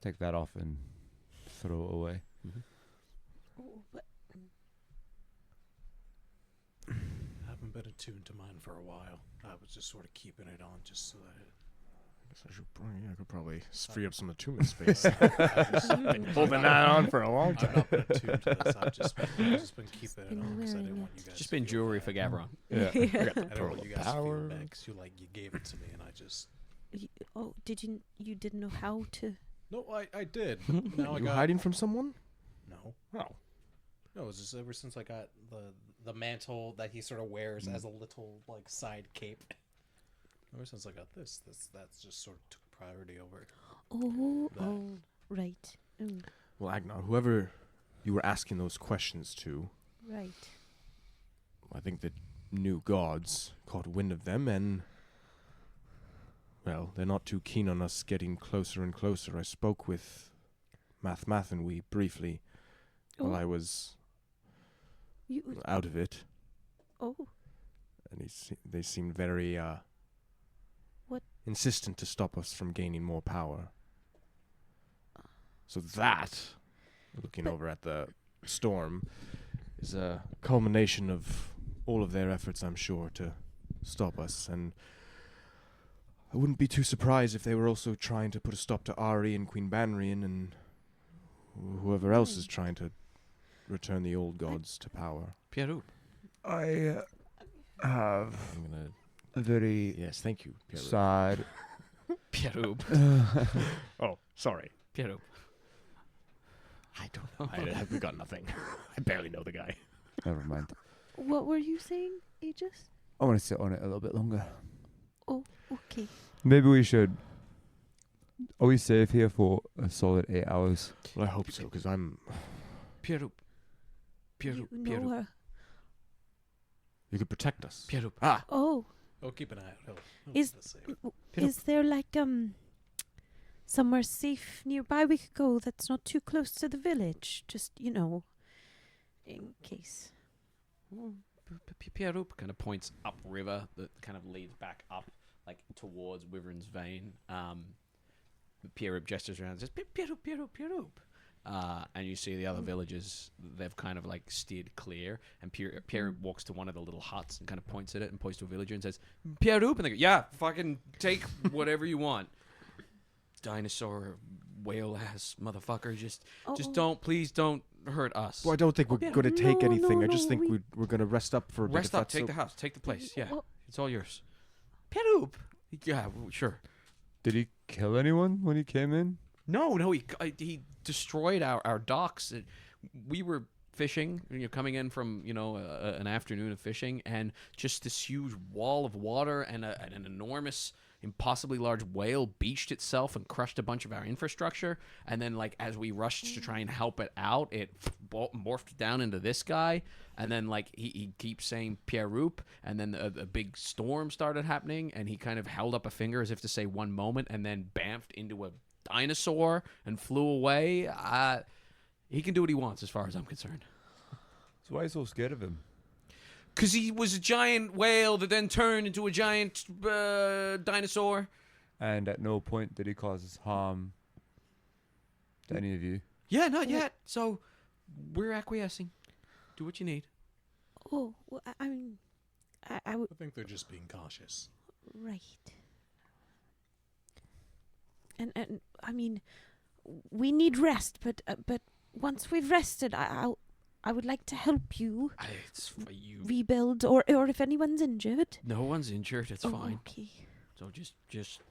Take that off and throw it away. Mm-hmm. I haven't been attuned to mine for a while. I was just sort of keeping it on just so that it... I could probably free up some attunement space. Been holding that on for a long I've time. not been attuned to this. I've just been keeping it on because I didn't want you guys Just to been feel jewelry bad. for Gavron. Yeah. I didn't want you guys to power. feel bad because you gave it to me and I just... You didn't know how to? No, I did. Now I You got... hiding from someone? No. Oh. No, it's just ever since I got the mantle that he sort of wears as a little like side cape. Ever since I got this that's just sort of took priority over. Oh, That. right. Mm, Well, Agenar, whoever you were asking those questions to, right. I think the new gods caught wind of them and, well, they're not too keen on us getting closer and closer. I spoke with Math and we briefly while Oh. I was You. out of it, Oh. and they seemed very What? insistent to stop us from gaining more power. So that, looking over at the storm, is a culmination of all of their efforts, I'm sure, to stop us. And I wouldn't be too surprised if they were also trying to put a stop to Ari and Queen Banrian and whoever else is trying to return the old gods to power. Pier'ruup. I have I'm gonna. a very Yes, thank you, Pier'ruup. sad. Pier'ruup. Oh, sorry. Pier'ruup. I don't know. I've got nothing. I barely know the guy. Never mind. What were you saying, Aegis? I want to sit on it a little bit longer. Oh, okay. Maybe we should. Are we safe here for a solid 8 hours? Well, I hope so, because I'm. Pier'ruup. You Pier'ruup. know Pier'ruup. her. You could protect us. Pier'ruup. Oh, Oh, keep an eye out. Is- Let's see. is there like somewhere safe nearby we could go that's not too close to the village? Just in case. Pier'ruup kind of points upriver that kind of leads back up, like towards Wyvern's Vein. Pier'ruup gestures around and says, Pier'ruup, Pier'ruup, Pier'ruup. And you see the other villagers, they've kind of like steered clear. And Pier'ruup walks to one of the little huts and kind of points at it and points to a villager and says, Pier'ruup. And they go, yeah, fucking take whatever you want. Dinosaur, whale ass motherfucker. Just please don't hurt us. Well, I don't think we're yeah. going to take No, anything. no, I just no, think we- we're going to rest up for a bit. Rest if up, that's take the house, take the place. Yeah, Oh. it's all yours. Pier'ruup. Yeah, sure. Did he kill anyone when he came in? No, he destroyed our docks. We were fishing, coming in from an afternoon of fishing, and just this huge wall of water and an enormous, impossibly large whale beached itself and crushed a bunch of our infrastructure. And then, like, as we rushed to try and help it out, it morphed down into this guy. And then, like, he keeps saying Pier'ruup, and then a big storm started happening, and he kind of held up a finger as if to say one moment, and then bamfed into a dinosaur and flew away. He can do what he wants as far as I'm concerned. So why are you so scared of him? Because he was a giant whale that then turned into a giant dinosaur. And at no point did he cause harm to any of you. Yeah, not yet. So we're acquiescing. Do what you need. Oh, well, I mean, I would. I think they're just being cautious. Right. And I mean, we need rest, but once we've rested, I would like to help you It's for you. rebuild, or if anyone's injured. No one's injured. It's Oh, fine. Okay. So just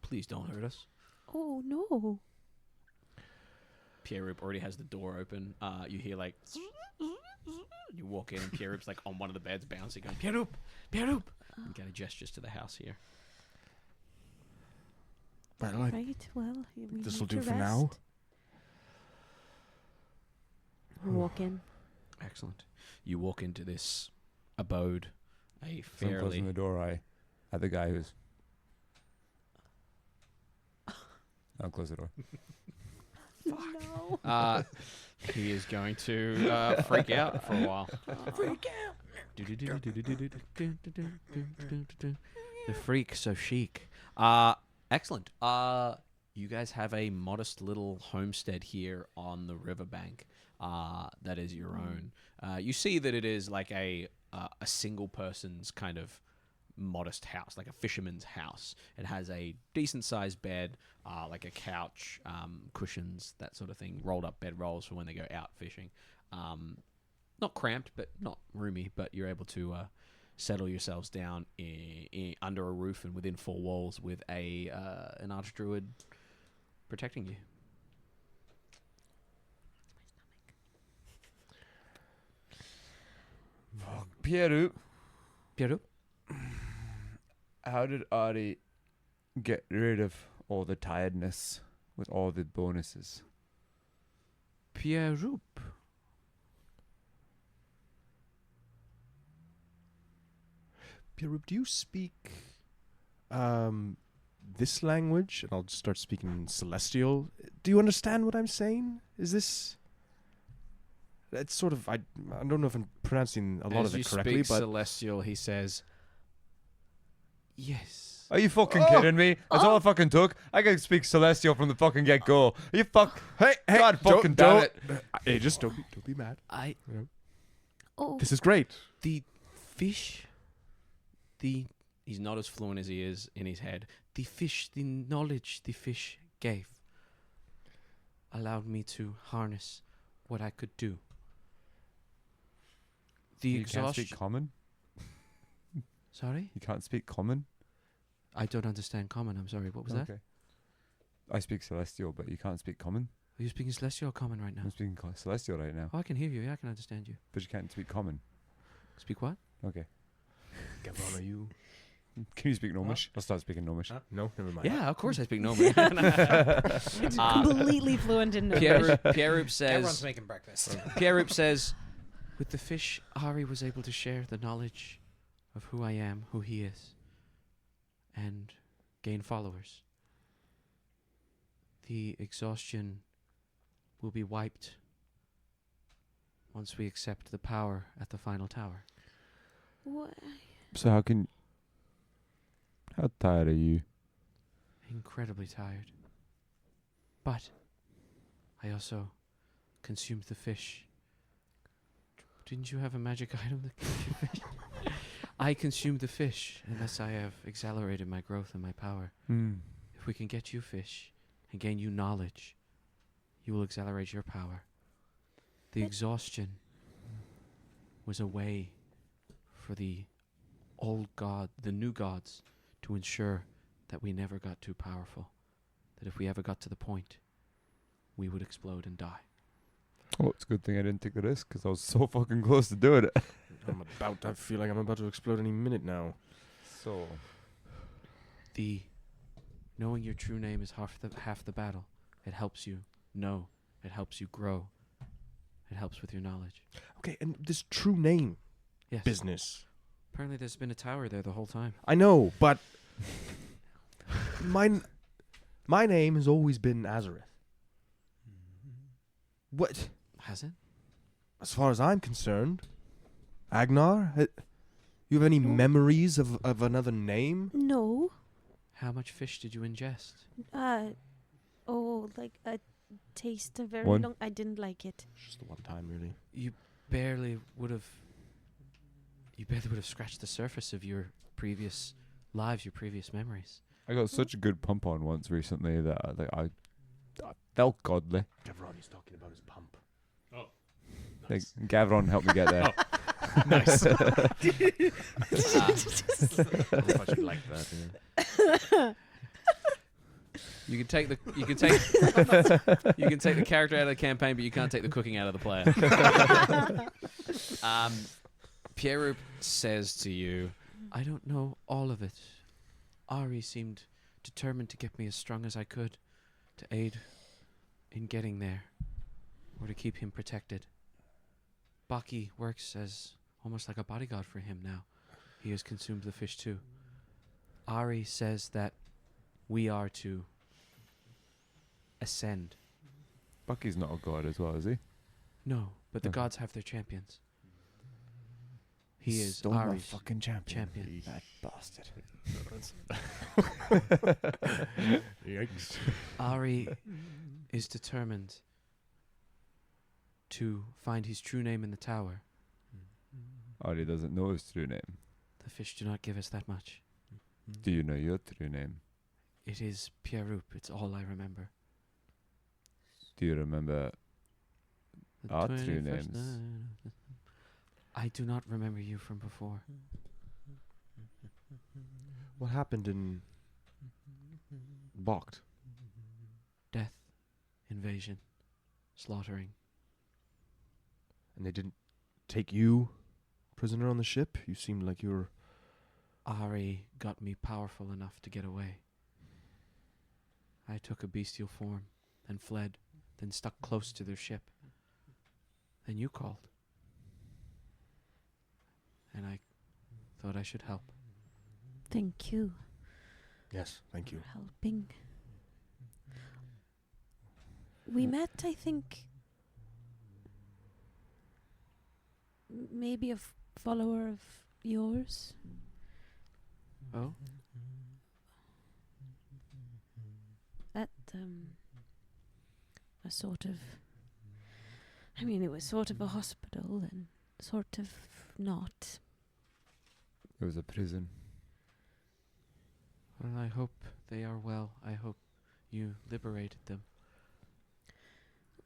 please don't hurt us. Oh no. Pier'ruup already has the door open. You hear like you walk in and Pier'ruup's like on one of the beds bouncing, going Pier'ruup, Pier'ruup, and kind of gestures to the house here. Well, Right. Well, we this need will do to for now. rest. Walk in. Excellent. You walk into this abode, a So I'm fairly closing the door. I had the guy who's. I'll close the door. No. he is going to freak out for a while. Freak out. The freak so chic. Excellent. You guys have a modest little homestead here on the riverbank. That is your own. You see that it is like a single person's kind of modest house, like a fisherman's house. It has a decent sized bed, like a couch, cushions, that sort of thing, rolled up bed rolls for when they go out fishing. Not cramped, but not roomy, but you're able to settle yourselves down under a roof and within four walls with an archdruid protecting you. Pier'ruup, Pier'ruup? how did Ari get rid of all the tiredness with all the bonuses? Pier'ruup. Pier'ruup, do you speak this language? And I'll just start speaking Celestial. Do you understand what I'm saying? Is this... It's sort of... I don't know if I'm pronouncing a lot As of you it correctly, speak but... Celestial, he says, yes. Are you fucking kidding me? That's all it fucking took. I can speak Celestial from the fucking get go. Are you fuck? Hey, God fucking damn it. Hey, just don't be mad. Oh, This is great. The fish, he's not as fluent as he is in his head. The fish, the knowledge the fish gave, allowed me to harness what I could do. The You can't exhaustion. speak common? Sorry? You can't speak common? I don't understand common. I'm sorry. What was that? Are I speak Celestial, but you can't speak common? you speaking Celestial or common right now? I'm speaking Celestial right now, Oh, I can hear you. Yeah, I can understand you. but you can't speak common. Speak what? Okay. Gavron, are you... Can you speak Gnomish? I'll start speaking Gnomish. No, never mind. Yeah, of course I speak Gnomish. it's completely fluent in Gnomish. Pier'ruup Everyone's says, making breakfast. Pier'ruup says, with the fish, Ari was able to share the knowledge of who I am, who he is, and gain followers. The exhaustion will be wiped once we accept the power at the final tower. What? So how tired are you? Incredibly tired. But I also consumed the fish. Didn't you have a magic item that consumed fish? I consumed the fish, and thus I have accelerated my growth and my power. If we can get you fish and gain you knowledge, you will accelerate your power. The exhaustion was a way for the new gods to ensure that we never got too powerful. That if we ever got to the point, we would explode and die. Oh, it's a good thing I didn't take the risk, because I was so fucking close to doing it. I feel like I'm about to explode any minute now. So... The knowing your true name is half the battle. It helps you know. It helps you grow. It helps with your knowledge. Okay, and this true name Yes. business. Apparently there's been a tower there the whole time. I know, but my name has always been Azorith. What? Has it? As far as I'm concerned, Agenar, you have any memories of another name? No. How much fish did you ingest? Like a taste of very One. long. I didn't like it. Just the one time, really. You barely would have scratched the surface of your previous lives, your previous memories. I got such a good pump on once recently that I felt godly. Gavron, he's talking about his pump. Like, Gavron helped me get there. Nice. Ah. I should like that. Yeah. You can take the character out of the campaign, but you can't take the cooking out of the player. Pier'ruup says to you, I don't know all of it. Ari seemed determined to get me as strong as I could to aid in getting there, or to keep him protected. Baki works as almost like a bodyguard for him now. He has consumed the fish too. Ari says that we are to ascend. Bucky's not a god as well, is he? No, but the Okay. gods have their champions. He is Stole my Ari's fucking champion. champion. That bastard. Yikes. Ari is determined to find his true name in the tower. Ari doesn't know his true name. The fish do not give us that much. Do you know your true name? It is Pier'ruup. It's all I remember. Do you remember The our true 21st names? night. I do not remember you from before. What happened in Balked? Death, invasion, slaughtering. And they didn't take you prisoner on the ship? You seemed like you were... Ari got me powerful enough to get away. I took a bestial form, then fled, then stuck close to their ship. then you called. And I thought I should help. Thank you Yes, thank you. for helping. We met, I think, maybe a follower of yours. Oh? At a sort of, I mean, it was sort of a hospital and sort of not. It was a prison. Well, I hope they are well. I hope you liberated them.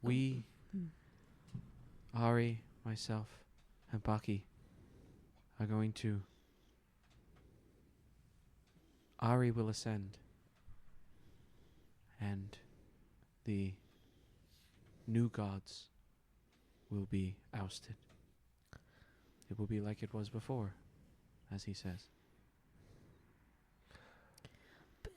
We, Ari, myself, and Baki are going to... Ari will ascend, and the new gods will be ousted. It will be like it was before, as he says. But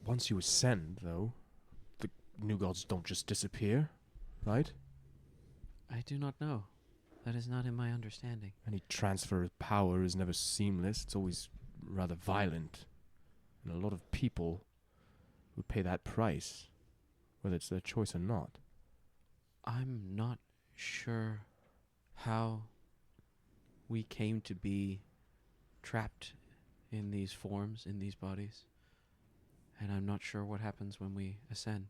Once you ascend, though, the new gods don't just disappear, right? I do not know. That is not in my understanding. Any transfer of power is never seamless. It's always rather violent. And a lot of people would pay that price, whether it's their choice or not. I'm not sure how we came to be trapped in these forms, in these bodies. And I'm not sure what happens when we ascend.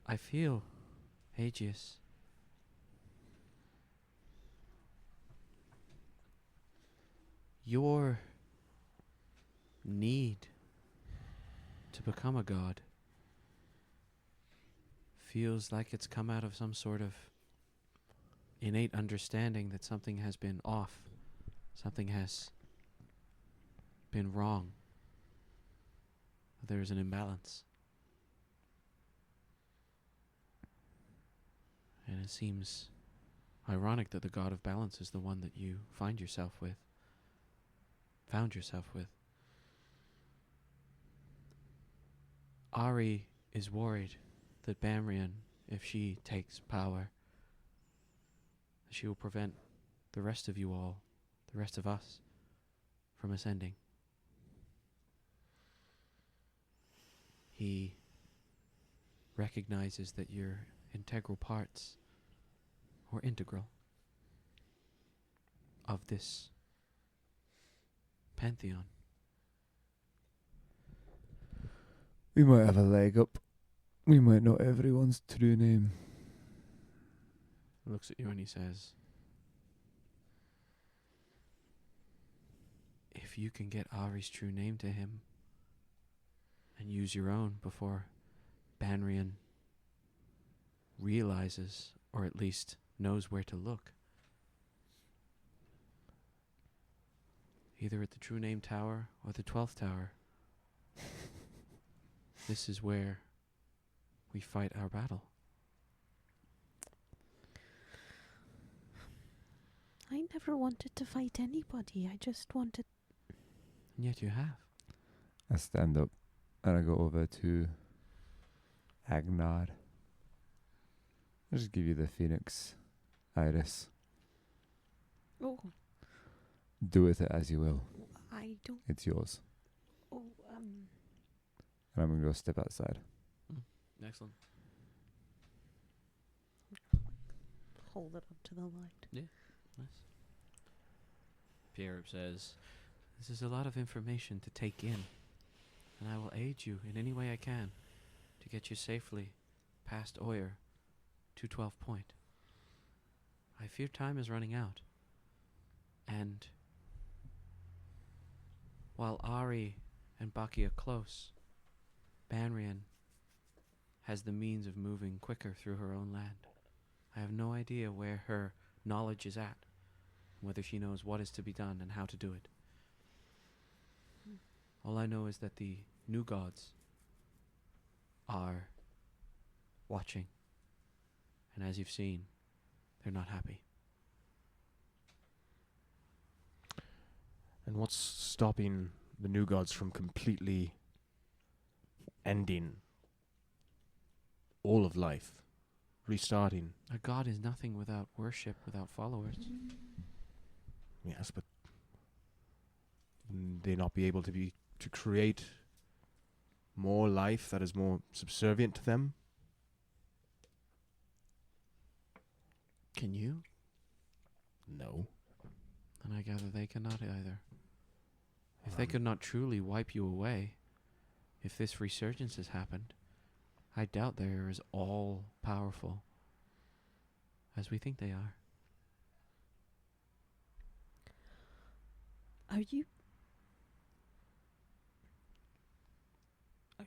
I feel, Aegeus, your need to become a god feels like it's come out of some sort of innate understanding that something has been off, something has been wrong, there's an imbalance. And it seems ironic that the god of balance is the one that you found yourself with. Ari is worried that Bamrian, if she takes power, she will prevent the rest of you all, the rest of us, from ascending. He recognizes that you're integral parts, or integral, of this pantheon. We might have a leg up. We might know everyone's true name. He looks at you and he says, if you can get Ari's true name to him and use your own before Banrian realizes, or at least knows where to look, either at the True Name Tower or the 12th Tower, this is where we fight our battle. I never wanted to fight anybody. I just wanted. And yet you have. I stand up and I go over to Agenar. I'll just give you the Phoenix Iris. Oh, Do with it as you will. I don't. It's yours. Oh, And I'm going to go step outside. Excellent. hold it up to the light. Nice. Pier'ruup says, this is a lot of information to take in, and I will aid you in any way I can to get you safely past Oyer to 12 Point. I fear time is running out, and while Ari and Baki are close, Banrian has the means of moving quicker through her own land. I have no idea where her knowledge is at, whether she knows what is to be done and how to do it. All I know is that the new gods are watching, and as you've seen, they're not happy. And what's stopping the new gods from completely ending all of life, restarting. A god is nothing without worship, without followers. Yes, but wouldn't they not be able to create more life that is more subservient to them? Can you? No. And I gather they cannot either. If they could not truly wipe you away, if this resurgence has happened, I doubt they are as all powerful as we think they are. Are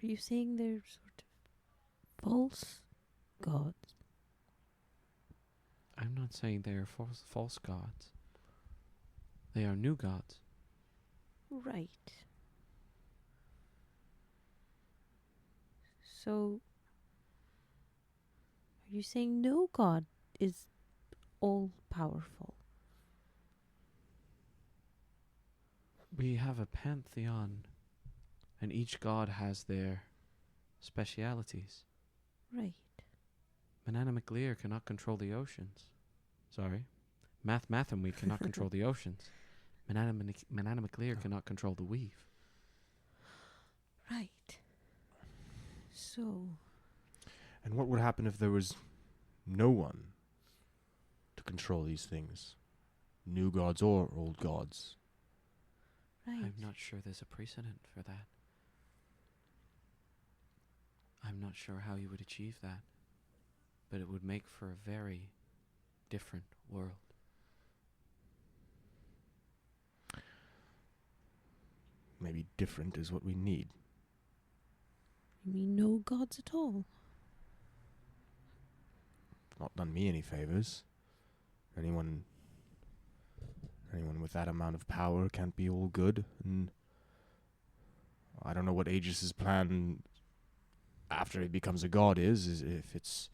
you saying they're sort of false gods? I'm not saying they are false gods. They are new gods. Right. So, are you saying no god is all powerful? We have a pantheon, and each god has their specialities. Right. Manana McLear cannot control the oceans. Sorry. Matham cannot control the oceans. Manana McLear cannot control the weave. Right. So, And what would happen if there was no one to control these things? New gods or old gods? right. I'm not sure there's a precedent for that. I'm not sure how you would achieve that, but it would make for a very different world. Maybe different is what we need. You mean no gods at all? Not done me any favors. Anyone with that amount of power can't be all good, and I don't know what Aegis's plan after he becomes a god is if it's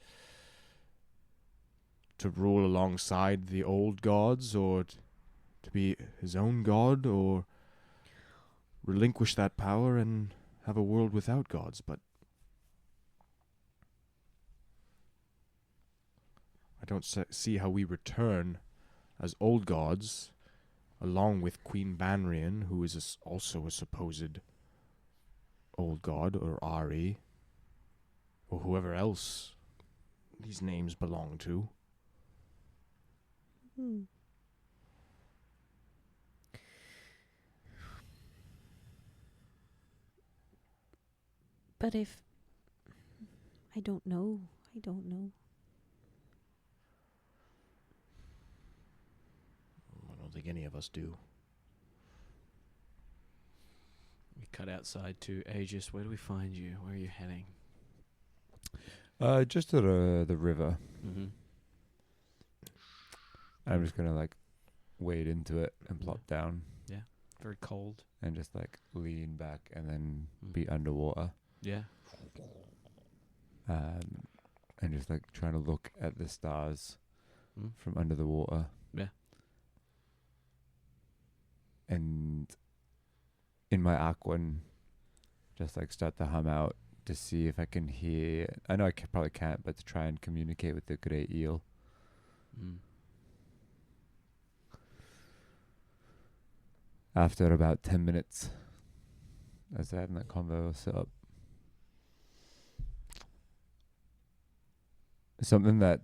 to rule alongside the old gods, or to be his own god, or relinquish that power and have a world without gods, but I don't see how we return as old gods, along with Queen Banrian, who is also a supposed old god, or Ari, or whoever else these names belong to. But if... I don't know. I don't think any of us do. We cut outside to Aegis. Where do we find you? Where are you heading? Just to the river. Mm-hmm. I'm just gonna like wade into it and plop down Yeah. Very cold. and just like lean back and then Mm. be underwater. Yeah. And just like trying to look at the stars Mm. from under the water. Yeah. And in my aquan, just like start to hum out to see if I can hear. I know I probably can't, but to try and communicate with the great eel. Mm. After about 10 minutes, as I having that convo set up, something that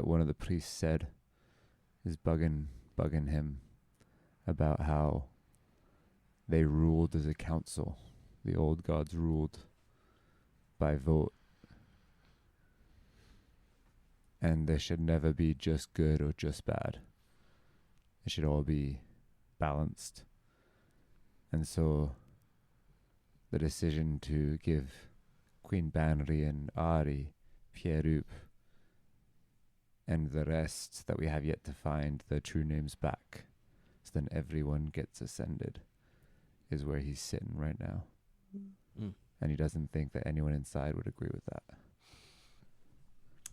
one of the priests said is bugging him about how they ruled as a council. The old gods ruled by vote, and there should never be just good or just bad. It should all be balanced. And so the decision to give Queen Banri and Ari, Pier'ruup, and the rest that we have yet to find their true names back, so then everyone gets ascended, is where he's sitting right now. Mm. And he doesn't think that anyone inside would agree with that.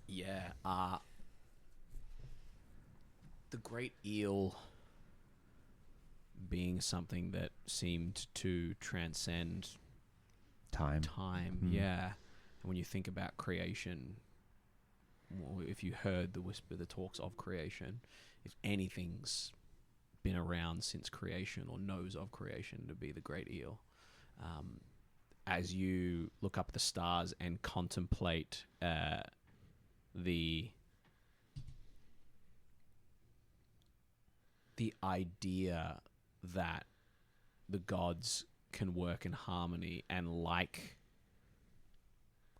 Yeah. The great eel being something that seemed to transcend Time. Yeah. And when you think about creation, if you heard the whisper, the talks of creation, if anything's been around since creation or knows of creation, to be the great eel. As you look up at the stars and contemplate the idea that the gods can work in harmony and like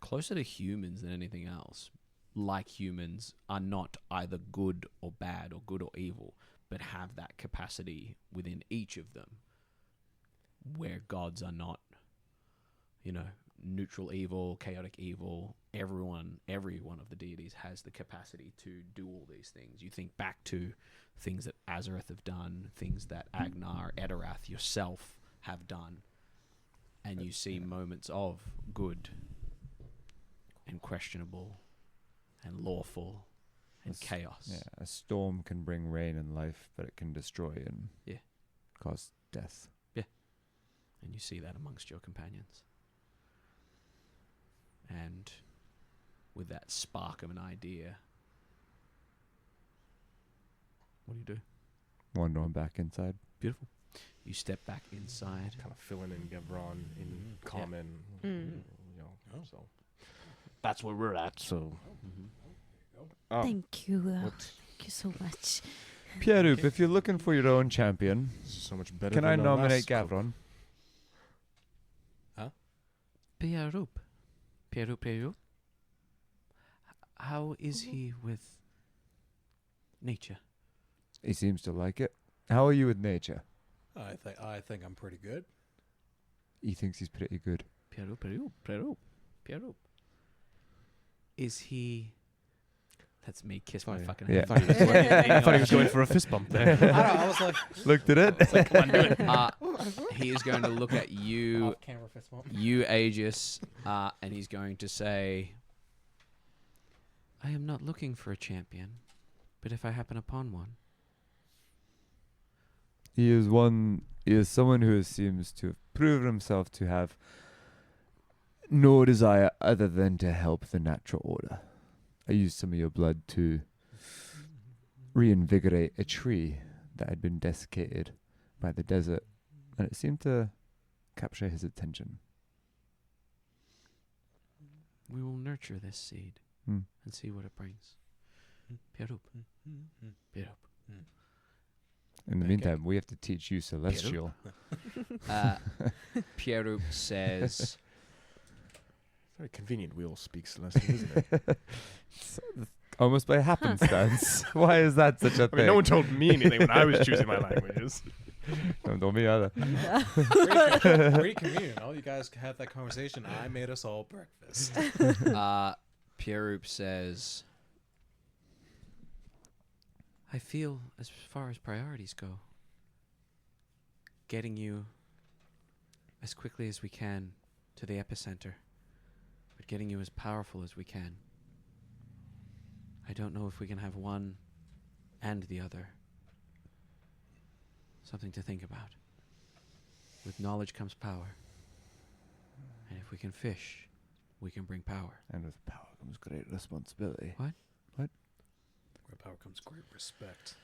closer to humans than anything else, like humans, are not either good or bad or good or evil, but have that capacity within each of them, where gods are not, neutral evil, chaotic evil. Every one of the deities has the capacity to do all these things. You think back to things that Azorith have done, things that Agenar, Etterath, yourself have done, and you see moments of good and questionable and lawful and chaos. Yeah, a storm can bring rain and life, but it can destroy and cause death. And you see that amongst your companions. And with that spark of an idea, what do? Wander on back inside. Beautiful. You step back inside. Kind of filling in Gavron in common. So That's where we're at. So Thank you. Thank you so much. Pier'ruup, if you're looking for your own champion, this is so much better. can I than our nominate last Gavron? Pier'ruup. How is he with nature? He seems to like it. How are you with nature? I think I'm pretty good. He thinks he's pretty good. Pier'ruup. Is he... That's me kiss my Fire. fucking Yeah. hand. I thought he was going for a fist bump there. I don't know. I was like, Looked at it. Come on, do it. He is going to look at you, off camera fist bump. Aegis, and he's going to say, I am not looking for a champion, but if I happen upon one. He is someone who seems to have proven himself to have no desire other than to help the natural order. I used some of your blood to reinvigorate a tree that had been desiccated by the desert, and it seemed to capture his attention. We will nurture this seed Hmm. and see what it brings. Pier'ruup. In the meantime, we have to teach you Celestial. Pier'ruup says, Very convenient we all speak Celestial, isn't it? Almost by happenstance. Why is that such a I thing? mean, no one told me anything when I was choosing my languages. No one told me either. Pretty convenient. All you guys had that conversation. I made us all breakfast. Pier'ruup says, I feel, as far as priorities go, getting you as quickly as we can to the epicenter, but getting you as powerful as we can. I don't know if we can have one and the other. Something to think about. With knowledge comes power. And if we can fish, we can bring power. And with power comes great responsibility. What? Where power comes great respect.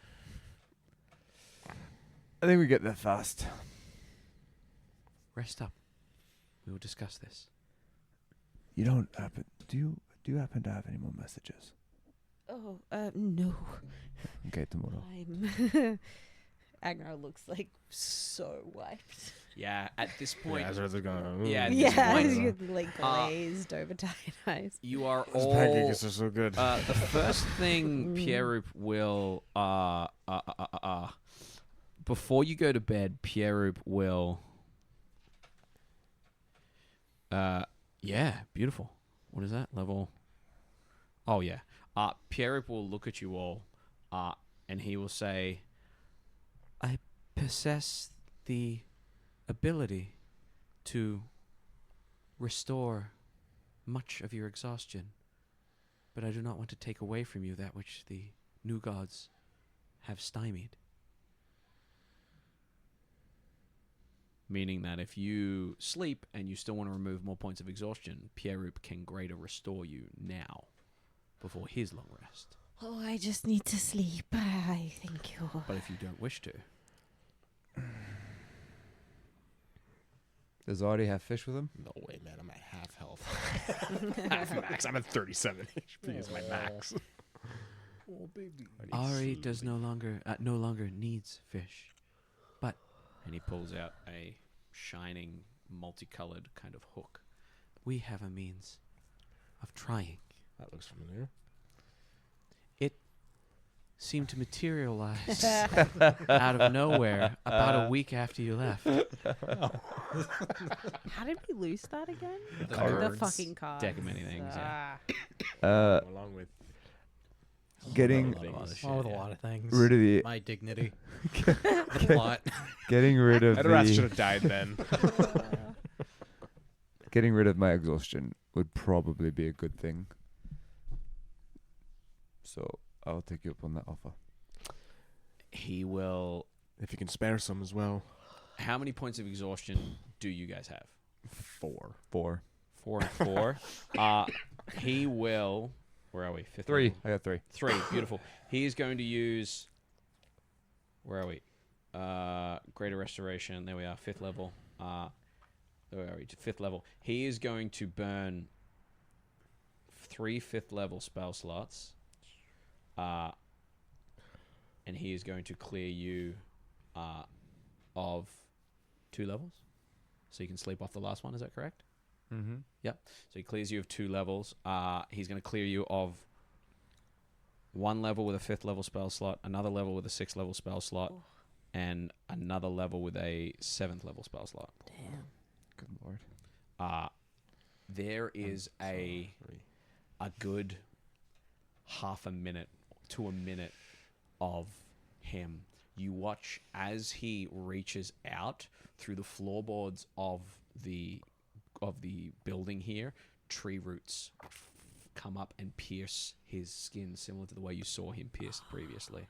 I think we get there fast. Rest up. We will discuss this. You don't happen... Do you happen to have any more messages? Oh, no. Okay, tomorrow. Agenar looks like so wiped. Yeah, at this point, Yeah, Azorith is going. Yeah, Yeah, point, he's got, like glazed over tight eyes. you are Those all... pancakes are so good. The first thing Pier'ruup will... before you go to bed, Pier'ruup will... yeah, beautiful. What is that? Level... Oh, yeah. Pier'ruup will look at you all, and he will say, I possess the ability to restore much of your exhaustion, but I do not want to take away from you that which the new gods have stymied. meaning that if you sleep and you still want to remove more points of exhaustion, Pier'ruup can greater restore you now before his long rest. Oh, I just need to sleep. I thank you. But if you don't wish to, Does Artie have fish with him? No way, man. I'm at half health. Half max. I'm at 37 HP is my max. Oh, baby. Ari does no longer needs fish, but and he pulls out a shining, multicolored kind of hook. We have a means of trying. That looks familiar. It seemed to materialize out of nowhere about a week after you left. How did we lose that again? The Cards. fucking cards. Deck of many things. Yeah. Along with Getting A lot of shit, Oh, with a yeah. lot of things. rid of the My dignity. The plot. getting rid of Etterath should the have died then. getting rid of my exhaustion would probably be a good thing. So I'll take you up on that offer. He will. If you can spare some as well. How many points of exhaustion do you guys have? 4. 4. 4 and 4. He will. Where are we? Fifth 3. level? I got 3. 3. Beautiful. He is going to use. Where are we? Greater restoration. There we are. 5th level. Where are we? 5th level. He is going to burn 3 5th level spell slots. And he is going to clear you of 2 levels. So you can sleep off the last one. Is that correct? Mm-hmm. Yep. So he clears you of 2 levels. He's going to clear you of 1 level with a 5th level spell slot, another level with a 6th level spell slot, and another level with a 7th level spell slot. Damn. Good lord. There is a good half a minute to a minute of him. You watch as he reaches out through the floorboards of the building here. Tree roots come up and pierce his skin, similar to the way you saw him pierced previously.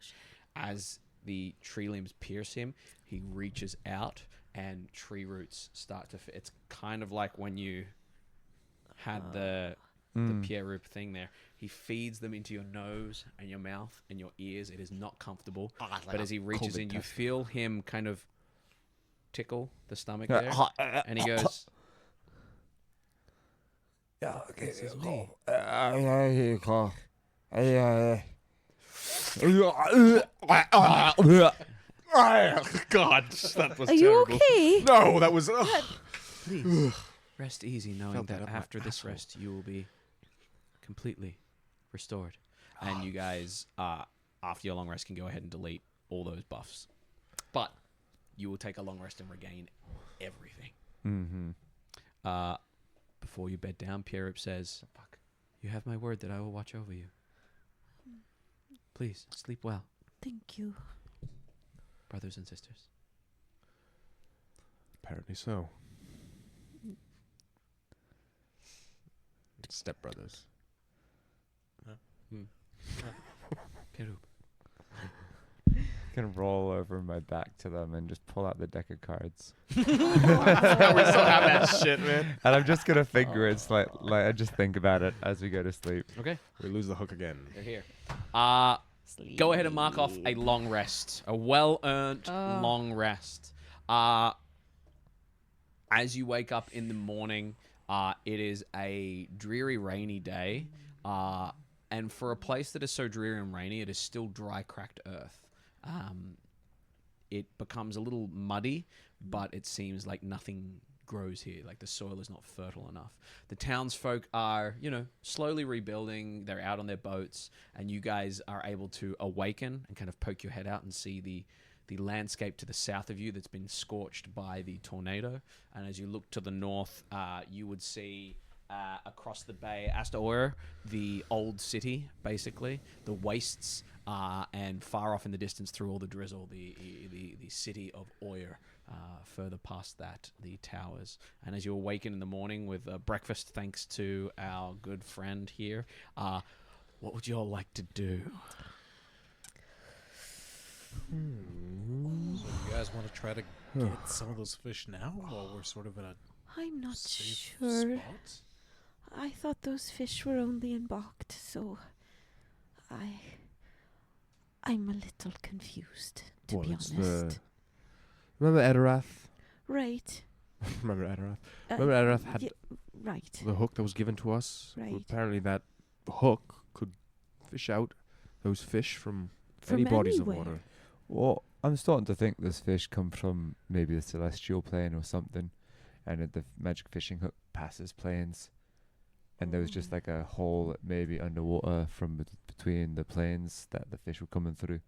As the tree limbs pierce him, he reaches out and tree roots start to it's kind of like when you had the Pier'ruup thing there. He feeds them into your nose and your mouth and your ears. It is not comfortable. But as he reaches in, you feel him kind of tickle the stomach there. And he goes, This is me. God, that was Are you okay? No, that was. please rest easy, knowing Felt that that up my after this asshole. rest, you will be completely restored. And you guys, after your long rest, can go ahead and delete all those buffs. But you will take a long rest and regain everything. Mm-hmm. Before you bed down, Pier'ruup says, "You have my word that I will watch over you. Please, sleep well, Thank you. brothers and sisters." Apparently so. Stepbrothers. Pier'ruup. Can roll over my back to them and just pull out the deck of cards. We still have that shit, man. And I'm just gonna finger it like I just think about it as we go to sleep. Okay, We lose the hook again. they're here. Go ahead and mark off a long rest, a well-earned long rest. As you wake up in the morning, it is a dreary, rainy day. And for a place that is so dreary and rainy, it is still dry, cracked earth. It becomes a little muddy, but it seems like nothing grows here. Like the soil is not fertile enough. The townsfolk are, slowly rebuilding. They're out on their boats, and you guys are able to awaken and kind of poke your head out and see the landscape to the south of you that's been scorched by the tornado. And as you look to the north, you would see across the bay, Astaoir, the old city, basically, the wastes, and far off in the distance through all the drizzle, the city of Oir. Further past that, the towers. And as you awaken in the morning with breakfast, thanks to our good friend here, what would you all like to do? So you guys want to try to get some of those fish now while we're sort of in a I'm not safe sure. spot? I thought those fish were only embarked, so I'm a little confused, to be honest. Remember Etterath? Right. Remember Etterath? Uh, Remember Etterath had right. the hook that was given to us? Right. Apparently that hook could fish out those fish from From any bodies of anywhere. water. Well, I'm starting to think this fish come from maybe the celestial plane or something, and that the magic fishing hook passes planes, and there was just like a hole maybe underwater from between the planes that the fish were coming through.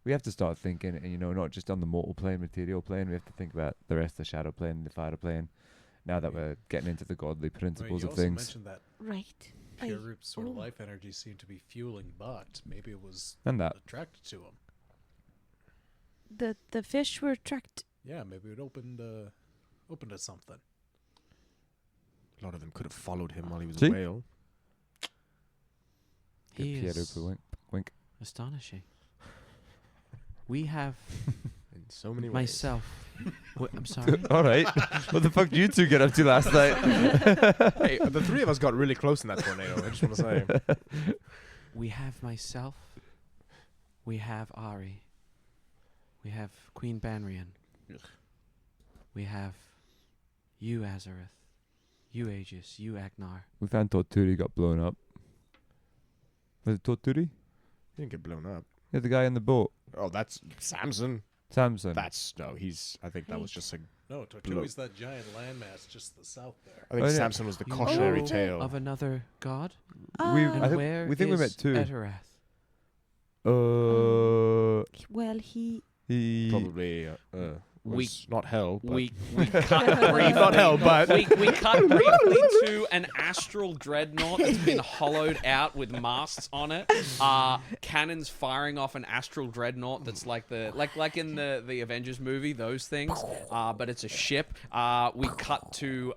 We have to start thinking, and not just on the mortal plane, material plane. We have to think about the rest of the shadow plane, the fire plane. Now that we're getting into the godly principles you of also things. mentioned that Right. Pier'ruup's sort of oh. life energy seemed to be fueling, but maybe it was And that. attracted to him. The fish were tracked. Yeah, maybe it opened to something. A lot of them could have followed him while he was See? a whale. Give He Pier'ruup is a wink. astonishing. We have In so many ways. myself. I'm sorry. All right. What the fuck did you two get up to last night? Hey, the three of us got really close in that tornado. I just want to say. We have myself. We have Ari. We have Queen Banrian. We have you, Azorith. You, Aegis. You, Agenar. We found Torturi got blown up. Was it Torturi? He didn't get blown up. Yeah, the guy in the boat. Oh, that's Samson. Samson. I think that was just a. No, Tortui's that giant landmass just to the south there. I think Oh, yeah. Samson was the You cautionary know tale. of another god? We- And I think- where we think we is met two. Etterath? Well, he He. Probably We- was not hell. But We cut briefly. Not hell, but- we cut briefly to an astral dreadnought that's been hollowed out with masts on it. Cannons firing off an astral dreadnought that's like in the Avengers movie, those things. But it's a ship. We cut to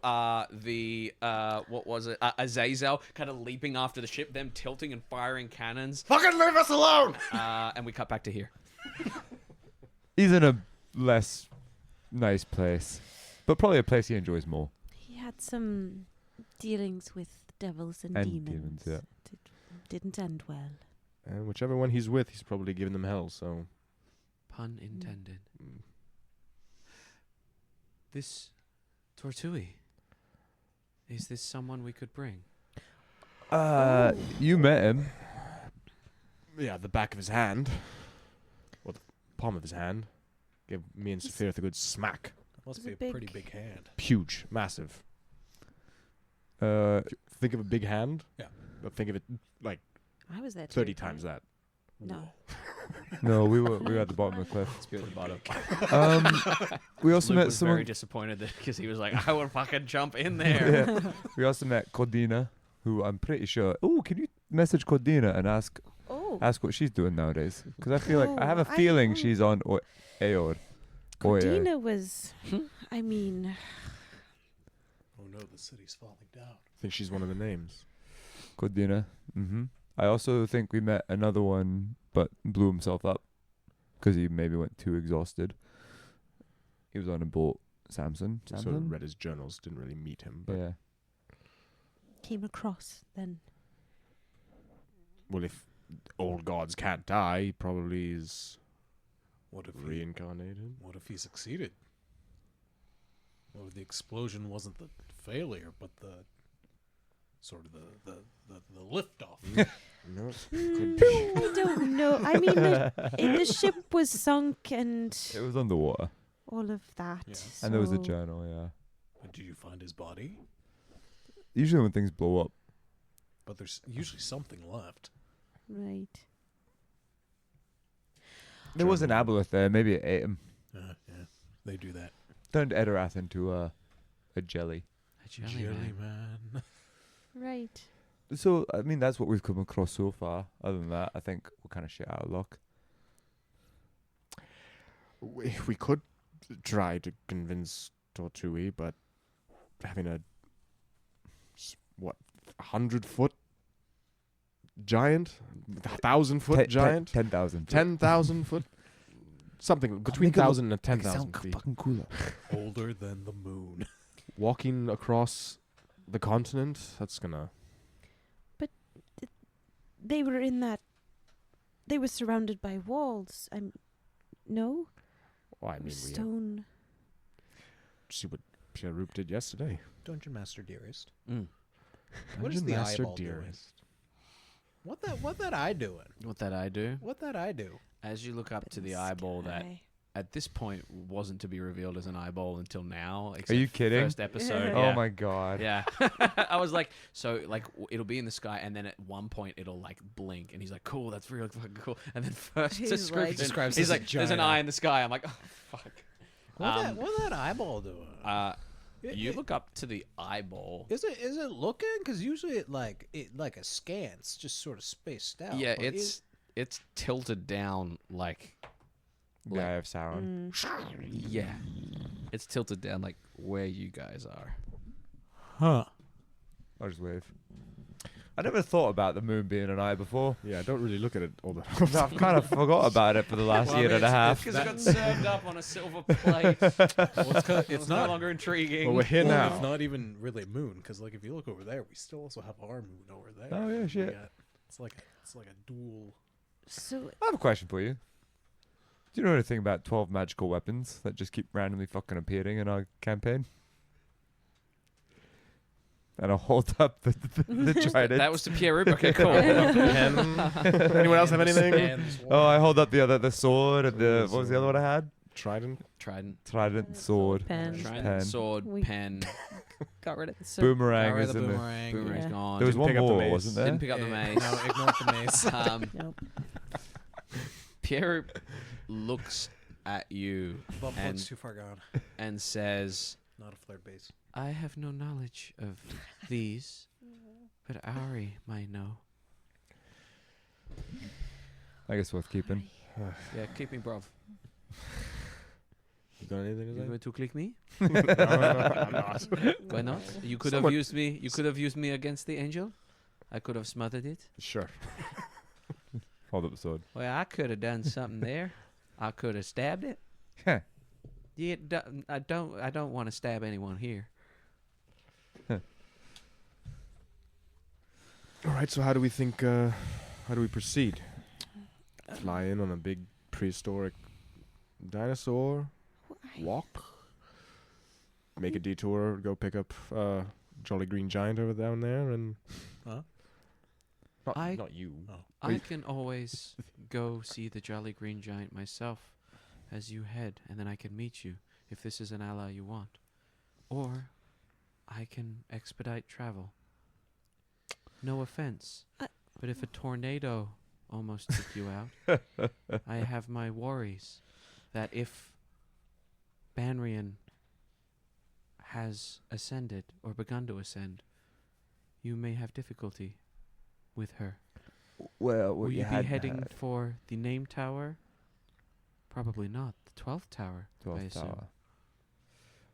the what was it? Azazel kind of leaping after the ship, them tilting and firing cannons. fucking leave us alone. And we cut back to here. He's in a less nice place, but probably a place he enjoys more. he had some dealings with devils and, And demons. demons, yeah. It didn't end well. And whichever one he's with, he's probably giving them hell. So Pun intended. This Tortui. Is this someone we could bring? You met him. yeah, the back of his hand, or the palm of his hand, gave me and Safirith a good smack. That must It's be a a big- pretty big hand. Huge, massive. Think of a big hand. Yeah. But think of it like I was there 30 too, times that. No. No, we were at the bottom of the cliff. Let's be at the bottom. We also Luke met was someone. very disappointed because he was like, I would fucking jump in there. Yeah. We also met Cordina, who I'm pretty sure. Oh, can you message Cordina and ask what she's doing nowadays? Because I feel like I have a feeling she's on Aor. Cordina was, I mean, Oh no, the city's falling down. I think she's one of the names. Cordina. Mm-hmm. I also think we met another one, but blew himself up because he maybe went too exhausted. He was on a boat. Samson. Sort of read his journals. Didn't really meet him. But Yeah. came across then. well, if old gods can't die, he probably is What if reincarnated. What if he succeeded? What if the explosion wasn't the failure, but the sort of the liftoff? No, No, I don't know. I mean, the ship was sunk and It was underwater. all of that. Yeah. And there was a so- journal, yeah. But did you find his body? Usually when things blow up. But there's usually something left. Right. There was an aboleth there. Maybe it ate him. Yeah, they do that. Turned Etterath into a jelly. A jelly man. man. Right. So, I mean, that's what we've come across so far. Other than that, I think we're kind of shit out of luck. we could try to convince Tortui, but having a 100-foot giant, 1,000-foot giant, 10,000. 10,000-foot something between 1,000 and 10,000 feet. Fucking cooler. Older than the moon. Walking across the continent, that's gonna... They were in that. They were surrounded by walls. No? Well, I mean, we Stone. see what Pier'ruup did yesterday. Dungeon Master Dearest. Mm. What is Dungeon the Master eyeball doing? Dearest. What that eye doing? What that I do? What that eye do? As you look up Up to in the eyeball that sky. at this point wasn't to be revealed as an eyeball until now. Are you except kidding? First episode. Oh yeah. my god. Yeah. I was like, so like it'll be in the sky, and then at one point it'll like blink, and he's like, cool, that's really fucking cool. And then first He's description, like- Describes he's as a like, there's an giant eye in the sky. I'm like, oh fuck. What that eyeball doing? You look up to the eyeball. Is it looking? Because usually it like a scans, just sort of spaced out. Yeah, but it's tilted down like The Eye of Sauron. yeah, it's tilted down like where you guys are. huh? I'll just wave. I never thought about the moon being an eye before. Yeah, I don't really look at it all the I've kind of forgot about it for the last year and a half. Because it got served up on a silver plate. It's no not. longer intriguing. Well, we're here Well, it's now. not even really moon, because like if you look over there, we still also have our moon over there. Oh, yeah, We shit. got- It's like a dual. So I have a question for you. Do you know anything about 12 magical weapons that just keep randomly fucking appearing in our campaign? And I'll hold up the trident. That was to Pier'ruup. Okay, cool. Anyone else have anything? Stands Oh, I one. hold up the sword and the what was the other one I had? Trident. Trident, Trident, sword, pen. trident, Pen. sword, We- pen. Got rid of the sword. boomerang Power is of the in there. boomerang. Boomerang's Yeah. gone. There was Didn't one pick up the more, mace. wasn't there? Didn't pick up the mace. No, ignore the mace. Nope. Pier'ruup looks at you Bump And- looks too far gone. and says, Not a flared base. I have no knowledge of these, but Ari might know. I guess worth keeping. Yeah, click me, bruv. You got anything You to going to click me? say? No, I'm not. Why not? You could Somewhat- have used me. You could have used me against the angel. I could have smothered it. Sure. Hold up the sword. Well, I could have done something there. I could have stabbed it. Heh. Yeah, I don't want to stab anyone here. All right, so how do we think, how do we proceed? Fly in on a big prehistoric dinosaur? Walk? Make a detour, go pick up Jolly Green Giant over down there, and... Huh? Not you. Oh. I can always go see the Jolly Green Giant myself as you head, and then I can meet you if this is an ally you want. Or I can expedite travel. No offense, but if a tornado almost took you out, I have my worries that if Banrian has ascended or begun to ascend, you may have difficulty with her. Well, Will you be heading for the name tower? Probably not. The 12th tower, I 12th assume. tower.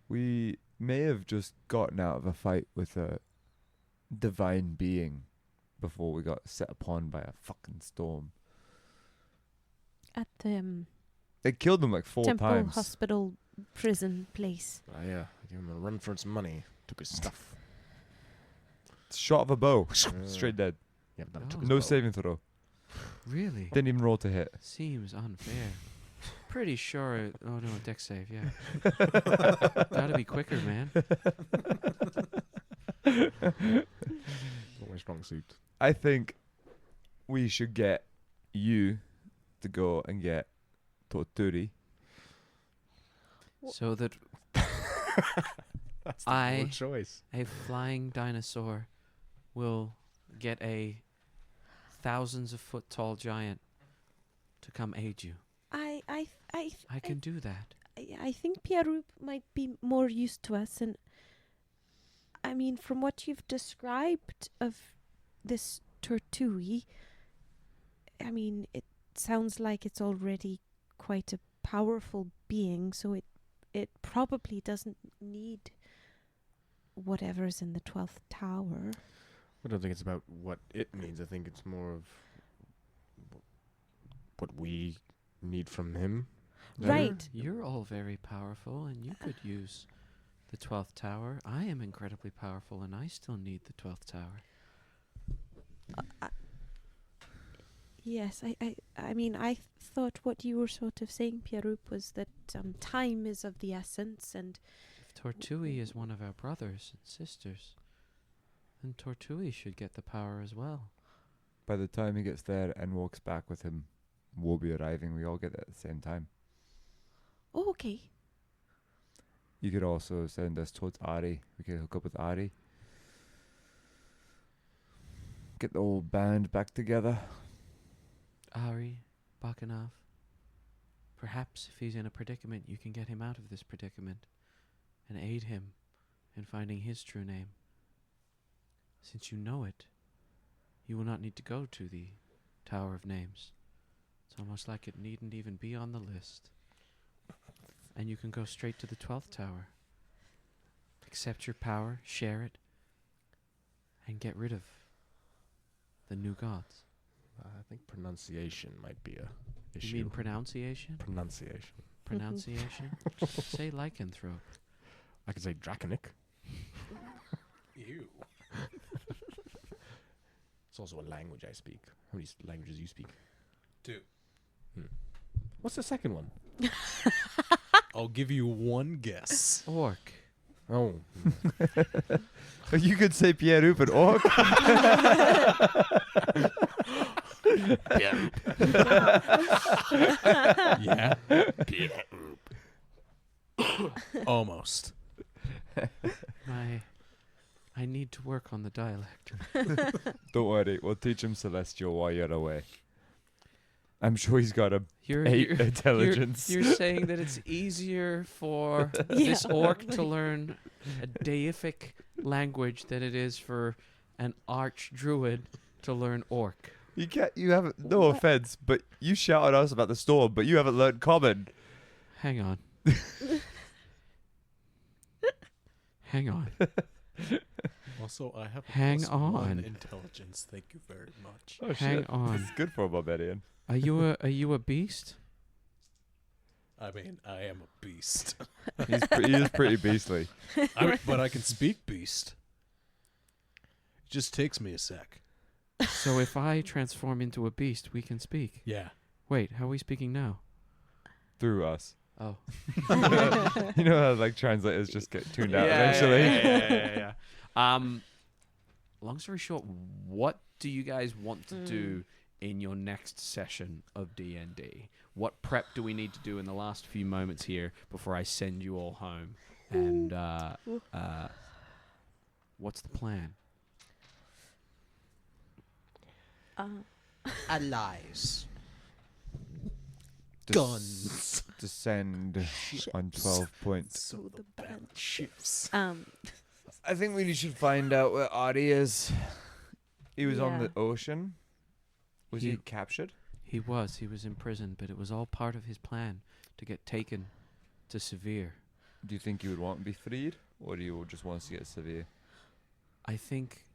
We may have just gotten out of a fight with a divine being before we got set upon by a fucking storm. At the They killed them like 4 temple times. hospital prison place. Yeah, I gave him a run for its money. Took his stuff. Shot of a bow. Straight dead. Yeah, but Oh. took his No bow. saving throw. Really? Didn't even roll to hit. Seems unfair. Pretty sure. Oh no, deck save. Yeah. Gotta be quicker, man. Not my strong suit. I think we should get you to go and get Torturi. So that That's the I- poor choice. a flying dinosaur will get a thousands of foot tall giant to come aid you. I I can do that. I think Pier'ruup might be more used to us, and I mean, from what you've described of this Tortui, I mean, it sounds like it's already quite a powerful being, so it probably doesn't need whatever's in the 12th tower. I don't think it's about what it needs. I think it's more of what we need from him. Right. You're all very powerful, and you could use the 12th tower. I am incredibly powerful, and I still need the 12th tower. Yes, I mean, I thought what you were sort of saying, Pier'ruup, was that time is of the essence, and If Tortui is one of our brothers and sisters, then Tortui should get the power as well. By the time he gets there and walks back with him, we'll be arriving. We all get there at the same time. oh, okay. You could also send us towards Ari. We could hook up with Ari. Get the old band back together. Ari, Bakanov. Perhaps if he's in a predicament, you can get him out of this predicament and aid him in finding his true name. Since you know it, you will not need to go to the Tower of Names. It's almost like it needn't even be on the list. And you can go straight to the 12th tower. Accept your power, share it, and get rid of the new gods. I think pronunciation might be a issue. You mean pronunciation? Pronunciation. Pronunciation? Say lycanthrope. I could say draconic. Ew. It's also a language I speak. How many languages you speak? 2. What's the second one? I'll give you one guess. Orc. Oh. You could say Pier'ruup and Orc. Yeah. Almost. I need to work on the dialect. Don't worry, we'll teach him Celestial while you're away. I'm sure he's got a You're 8 you're- intelligence. You're saying that it's easier for this orc to learn a deific language than it is for an arch druid to learn orc. You can't. You haven't. No offense, but you shout at us about the storm, but you haven't learned Common. Hang on. Hang on. Also, I have a Hang +1 on. intelligence. Thank you very much. Oh Hang shit! on. This is good for a barbarian. Are you a beast? I mean, I am a beast. He is pretty beastly. But I can speak beast. It just takes me a sec. So if I transform into a beast, we can speak. Yeah. Wait, how are we speaking now? Through us. Oh. You know how like translators just get tuned out eventually. Yeah. Long story short, what do you guys want to do in your next session of D&D? What prep do we need to do in the last few moments here before I send you all home? And what's the plan? Allies. Des- Guns. Descend on 12 points. So the band ships. I think we should find out where Adi is. He was on Yeah. the ocean. Was he He- captured? He was in prison, but it was all part of his plan to get taken to Severe. Do you think you would want to be freed, or do you just want us to get severe? I think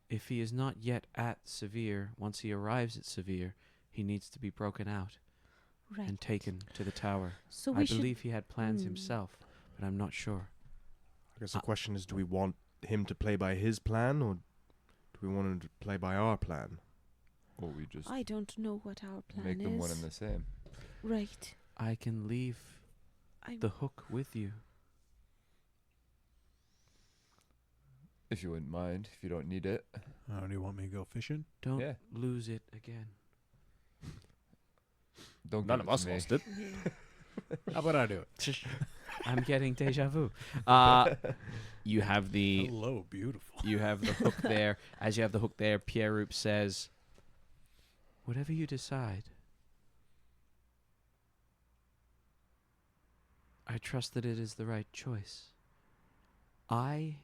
if he is not yet at Severe, once he arrives at Severe, he needs to be broken out Right. and taken to the tower. So I we should. believe he had plans Hmm. himself, but I'm not sure. I guess the question is, do we want him to play by his plan, or do we want him to play by our plan? Or we just I don't know what our plan make them is. one and the same? Right. I can leave I'm the hook with you. If you wouldn't mind, if you don't need it. Oh, do you want me to go fishing? Don't Yeah. lose it again. Don't None give of us to me. lost it. How about I do it? I'm getting deja vu. You have the Hello, beautiful. You have the hook there. As you have the hook there, Pier'ruup says, "Whatever you decide, I trust that it is the right choice. I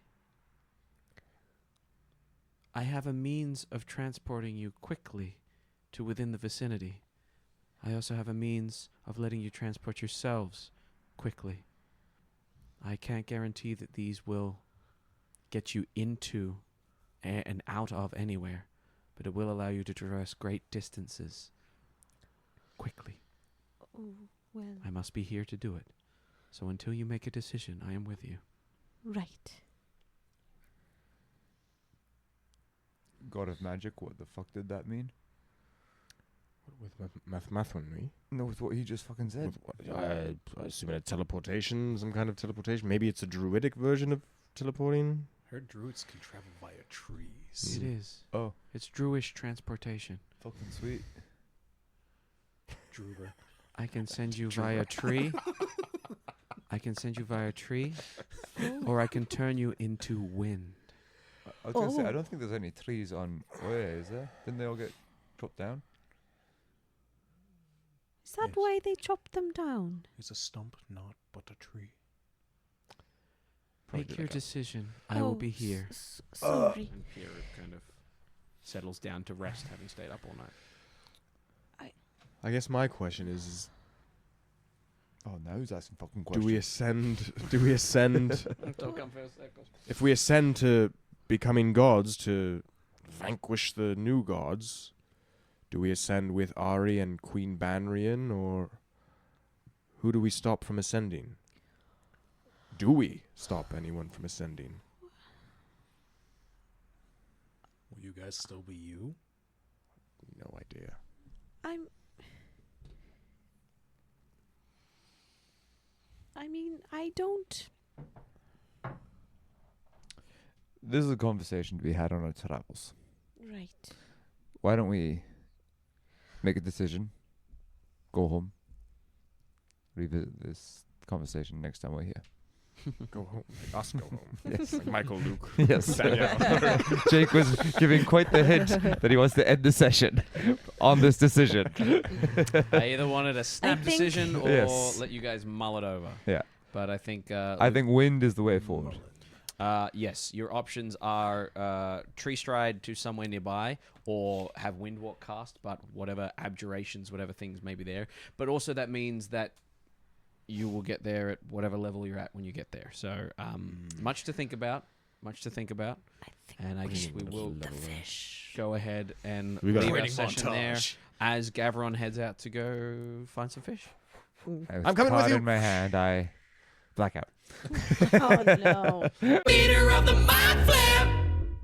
have a means of transporting you quickly to within the vicinity. I also have a means of letting you transport yourselves quickly. I can't guarantee that these will get you into and out of anywhere, but it will allow you to traverse great distances quickly." Oh, Well, I must be here to do it. So until you make a decision, I am with you. right. God of magic, what the fuck did that mean? With mathematically. No, with what he just fucking said. I assume a teleportation, some kind of teleportation. Maybe it's a druidic version of teleporting. Heard druids can travel via trees. It is. Oh, It's Druish transportation. fucking sweet. Druber. I can send you via tree. I can send you via tree, or I can turn you into wind. I was gonna say, I Oh. don't think there's any trees on Oya, is there? Didn't they all get chopped down? Is that Yes. why they chopped them down? He's a stump, not but a tree. Make your decision. I will be here. Sorry. And Pier'ruup kind of settles down to rest, having stayed up all night. I guess my question is Oh, now who's asking fucking do questions? we ascend? Do we ascend? Don't come first, second. If we ascend to becoming gods to vanquish the new gods, do we ascend with Ari and Queen Banrian, or who do we stop from ascending? Do we stop anyone from ascending? Will you guys still be you? No idea. I mean, I don't. This is a conversation to be had on our travels. Right. Why don't we make a decision, go home, revisit this conversation next time we're here? Go home. Like us go home. Yes. Like Michael, Luke. Yes. Danielle. Jake was giving quite the hint that he wants to end the session on this decision. I either wanted a snap think- decision or Yes. let you guys mull it over. Yeah. But I think I think wind is the way forward. yes, your options are tree stride to somewhere nearby, or have windwalk cast, but whatever abjurations, whatever things may be there. But also that means that you will get there at whatever level you're at when you get there. So much to think about. Much to think about. I think And I guess we will the fish. go ahead and We got leave a our training session there montage. as Gavron heads out to go find some fish. I'm coming with card you. in my hand. I black out. Oh no. Leader of the Mind Flare.